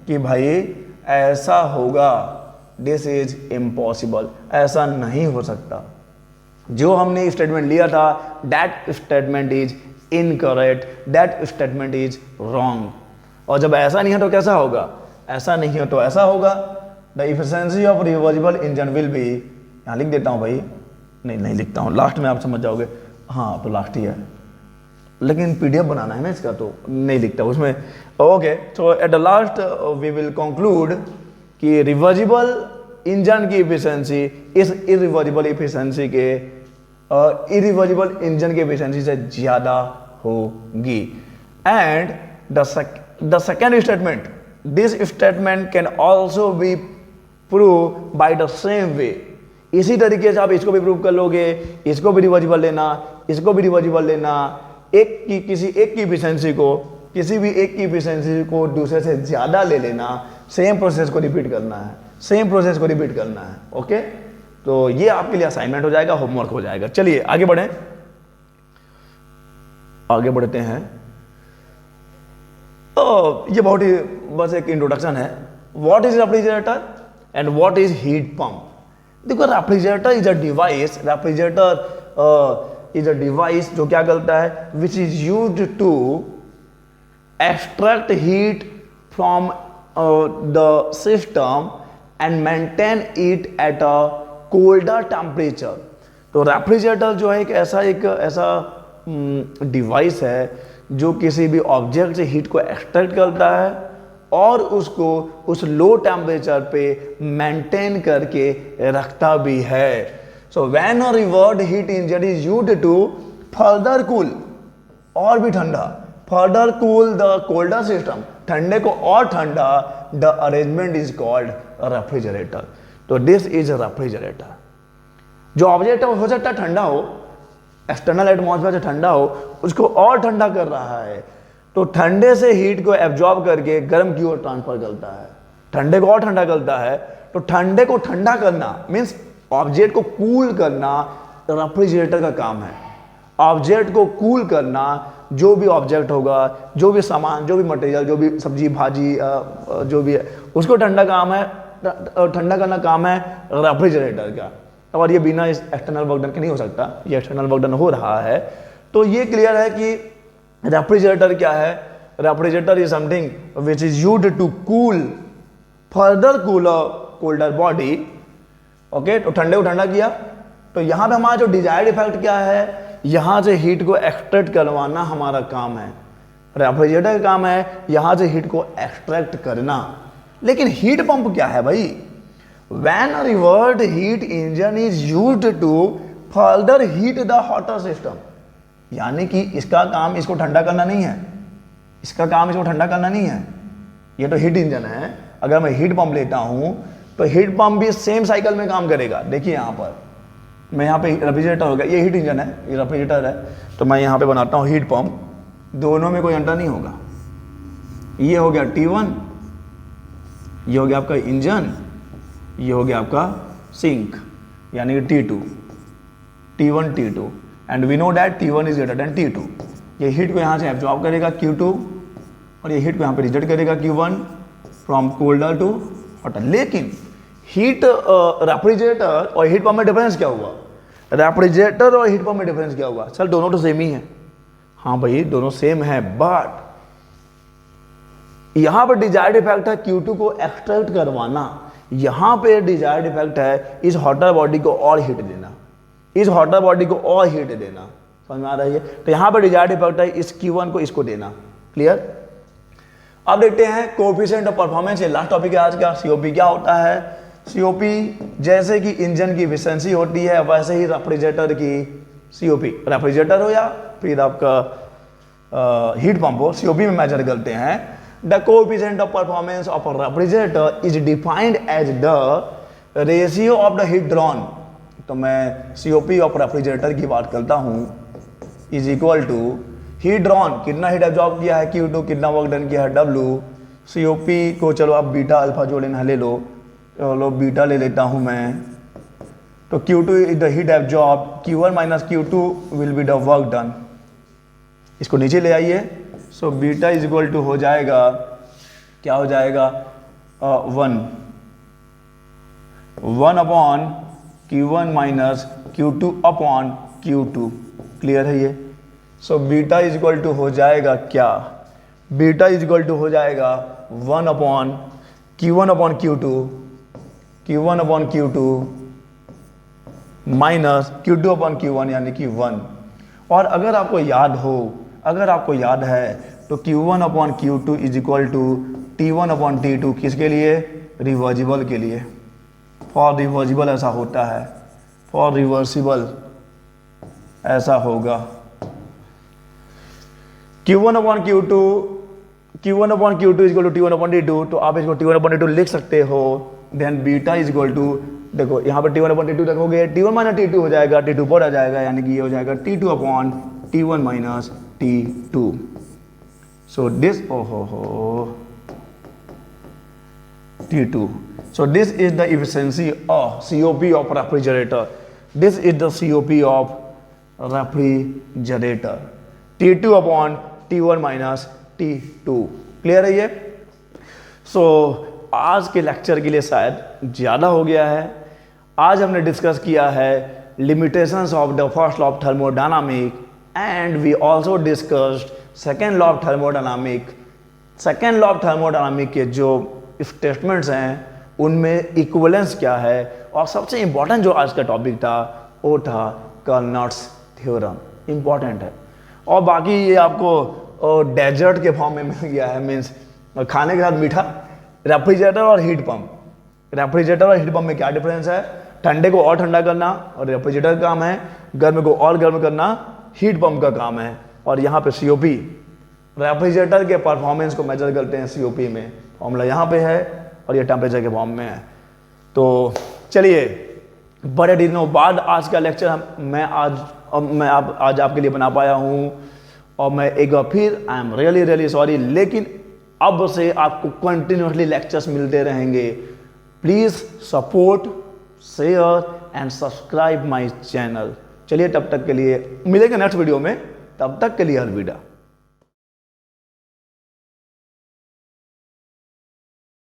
कि भाई ऐसा होगा, दिस इज इम्पॉसिबल, ऐसा नहीं हो सकता। जो हमने स्टेटमेंट लिया था that statement is incorrect, that statement is wrong. और जब ऐसा नहीं है तो कैसा होगा, ऐसा नहीं है तो ऐसा होगा। The efficiency of reversible engine will be, यहाँ लिख देता हूँ भाई, नहीं लिखता हूँ, लास्ट में आप समझ जाओगे। हाँ तो लास्ट ही है, लेकिन पीडीएफ बनाना है ना इसका, तो नहीं लिखता उसमें। Okay, so at the last we will conclude कि रिवर्सिबल इंजन की इफिशिएंसी इस इरिवर्सिबल इफिशिएंसी के इरिवर्सिबल इंजन की इफिशिएंसी से ज़्यादा होगी। And the second statement, this statement can also be prove by the same way. इसी तरीके से आप इसको भी प्रूव कर लोगे, इसको भी रिवर्सिबल लेना, इसको भी रिवर्सिबल लेना, किसी एक की इफिशिएंसी को, किसी भी एक की इफिशिएंसी को दूसरे से ज़्यादा ले लेना, सेम प्रोसेस को रिपीट करना है, सेम प्रोसेस को रिपीट करना है। ओके, तो ये आपके लिए असाइनमेंट हो जाएगा, होमवर्क हो जाएगा। चलिए आगे बढ़ें, आगे बढ़ते हैं। तो ये बहुत ही बस एक इंट्रोडक्शन है। What is refrigerator and what is heat pump. देखो, refrigerator is a device, refrigerator is a device जो क्या करता है, which is used to extract heat from the system and maintain it at a colder temperature. तो refrigerator जो है एक ऐसा डिवाइस है जो किसी भी ऑब्जेक्ट से हीट को एक्सट्रैक्ट करता है और उसको उस लो टेम्परेचर पे मेंटेन करके रखता भी है। So when a reversed heat engine is used to further cool, और भी ठंडा, further cool the colder system, ठंडे को और ठंडा, the arrangement is called refrigerator. तो दिस इज रेफ्रिजरेटर। जो ऑब्जेक्ट हो सकता है ठंडा हो, एक्सटर्नल एटमॉस्फेयर से ठंडा हो, उसको और ठंडा कर रहा है, तो ठंडे से हीट को एब्जॉर्ब करके गर्म की ओर ट्रांसफर करता है, ठंडे को और ठंडा करता है। तो ठंडे को ठंडा करना मीन्स ऑब्जेक्ट को कूल करना रेफ्रिजरेटर का काम है। ऑब्जेक्ट को कूल करना, जो भी ऑब्जेक्ट होगा, जो भी सामान, जो भी मटेरियल, जो भी सब्जी भाजी जो भी है, उसको ठंडा काम है, ठंडा करना काम है रेफ्रिजरेटर का। और ये बिना इस एक्सटर्नल वर्क डन के नहीं हो सकता, ये एक्सटर्नल वर्क डन हो रहा है। तो ये क्लियर है कि रेफ्रिजरेटर क्या है, refrigerator is something which is used to cool further colder body. Okay, तो ठंडे को ठंडा किया। तो यहां पे हमारा जो डिजायर्ड इफेक्ट क्या है, यहां से हीट को एक्सट्रैक्ट करवाना हमारा काम है। रेफ्रिजरेटर का काम है यहां से हीट को एक्सट्रैक्ट करना। लेकिन हीट पंप क्या है भाई? When a reversed heat engine is used to further heat the hotter system, यानी कि इसका काम इसको ठंडा करना नहीं है, इसका काम इसको ठंडा करना नहीं है। ये तो हीट इंजन है। अगर मैं हीट पंप लेता हूं तो हीट पंप भी सेम साइकिल में काम करेगा। देखिए यहां पर मैं यहाँ पे रेफ्रिजरेटर हो गया, ये हीट इंजन है, ये रेफ्रिजरेटर है, तो मैं यहाँ पे बनाता हूँ हीट पंप। दोनों में कोई अंतर नहीं होगा। ये हो गया T1, ये हो गया आपका इंजन, ये हो गया आपका सिंक, यानी कि T2, T1 T2, and we know that T1 is greater than T2। ये हीट को यहाँ से एब्जॉर्ब करेगा Q2 और ये हीट को यहाँ पे रिजेक्ट करेगा Q1 from colder to hotter. लेकिन हीट रेफ्रिजरेटर और हीट पंप में डिफरेंस क्या हुआ? रेफ्रिजरेटर और हीट पंप में डिफरेंस क्या हुआ? चल दोनों तो सेम ही है। हाँ भाई दोनों सेम है, बट यहां पर डिजायर्ड इफेक्ट है Q2 को एक्सट्रैक्ट करवाना, यहां पे डिजायर्ड इफेक्ट है इस हॉटर बॉडी को और हीट देना, इस हॉटर बॉडी को और हीट देना। समझ में आ रही है? तो यहां पर डिजायर्ड इफेक्ट है इस Q1 को इसको देना। क्लियर? अब देखते हैं कोएफिशिएंट ऑफ परफॉर्मेंस। ये लास्ट टॉपिक है आज का। COP क्या होता है? COP जैसे कि इंजन की एफिशिएंसी होती है वैसे ही रेफ्रिजरेटर की COP, रेफ्रिजरेटर हो या फिर आपका हीट पंप हो, COP में मेजर करते हैं। The coefficient of performance of a refrigerator is defined as the ratio of the heat drawn. तो मैं COP ऑफ रेफ्रिजरेटर की बात करता हूं, is equal to heat drawn, कितना हीट एब्जॉर्ब किया है Q2, कितना वर्क डन किया है W। COP को चलो आप बीटा अल्फा जो लेना ले लो, चलो बीटा ले लेता हूं मैं। तो Q2 is the heat absorb, Q1 minus Q2 will be the work done. इसको नीचे ले आइए। So beta is equal to हो जाएगा, क्या हो जाएगा? 1 upon Q1 minus Q2 upon Q2। Clear है ये? So beta is equal to हो जाएगा क्या? बीटा इज इक्वल टू हो जाएगा 1 upon Q1 upon Q2, Q1 upon Q2 minus Q2 upon Q1 यानी कि 1। और अगर आपको याद हो, अगर आपको याद है तो Q1 upon Q2 is equal to T1 upon T2 किसके लिए? रिवर्जिबल के लिए। फॉर रिवर्जिबल ऐसा होता है, फॉर रिवर्सिबल ऐसा होगा। Q1 upon Q2, Q1 upon Q2 is equal to T1 upon T2, तो आप इसको T1 अपॉन T2 लिख सकते हो। Then beta is equal to, देखो यहाँ पर T1 अपॉन T2 रखोगे, T1 माइनस T2 हो जाएगा, T2 पर आ जाएगा, यानी कि ये हो जाएगा T2 upon T1 minus T2। So this T2। So this is the efficiency of COP of refrigerator. This is the COP of refrigerator. T2 upon T1 minus T2. Clear है ये? सो आज के लेक्चर के लिए शायद ज़्यादा हो गया है। आज हमने डिस्कस किया है limitations of the first law of thermodynamic and we also discussed second law of thermodynamic. Second law of thermodynamic के जो स्टेटमेंट्स हैं उनमें इक्विवेलेंस क्या है, और सबसे इंपॉर्टेंट जो आज का टॉपिक था वो था कार्नोट्स थ्योरम। इंपॉर्टेंट है। और बाकी ये आपको डेजर्ट के फॉर्म में मिल गया है, मीन्स खाने के साथ मीठा। रेफ्रिजरेटर और हीट पंप, रेफ्रिजरेटर और हीट पंप में क्या डिफरेंस है? ठंडे को और ठंडा करना और रेफ्रिजरेटर का काम है, गर्म को और गर्म करना हीट पंप का काम है। और यहाँ पे COP, रेफ्रिजरेटर के परफॉर्मेंस को मेजर करते हैं COP में, फॉर्मूला यहाँ पे है और ये टेम्परेचर के फॉर्म में है। तो चलिए, बड़े दिनों बाद आज का लेक्चर मैं आज आपके लिए बना पाया हूँ, और मैं एक बार फिर आई एम रियली सॉरी, लेकिन अब से आपको कंटिन्यूसली लेक्चर्स मिलते रहेंगे। Please support, share and subscribe my channel. चलिए तब तक के लिए मिलेंगे नेक्स्ट वीडियो में, तब तक के लिए अलविदा।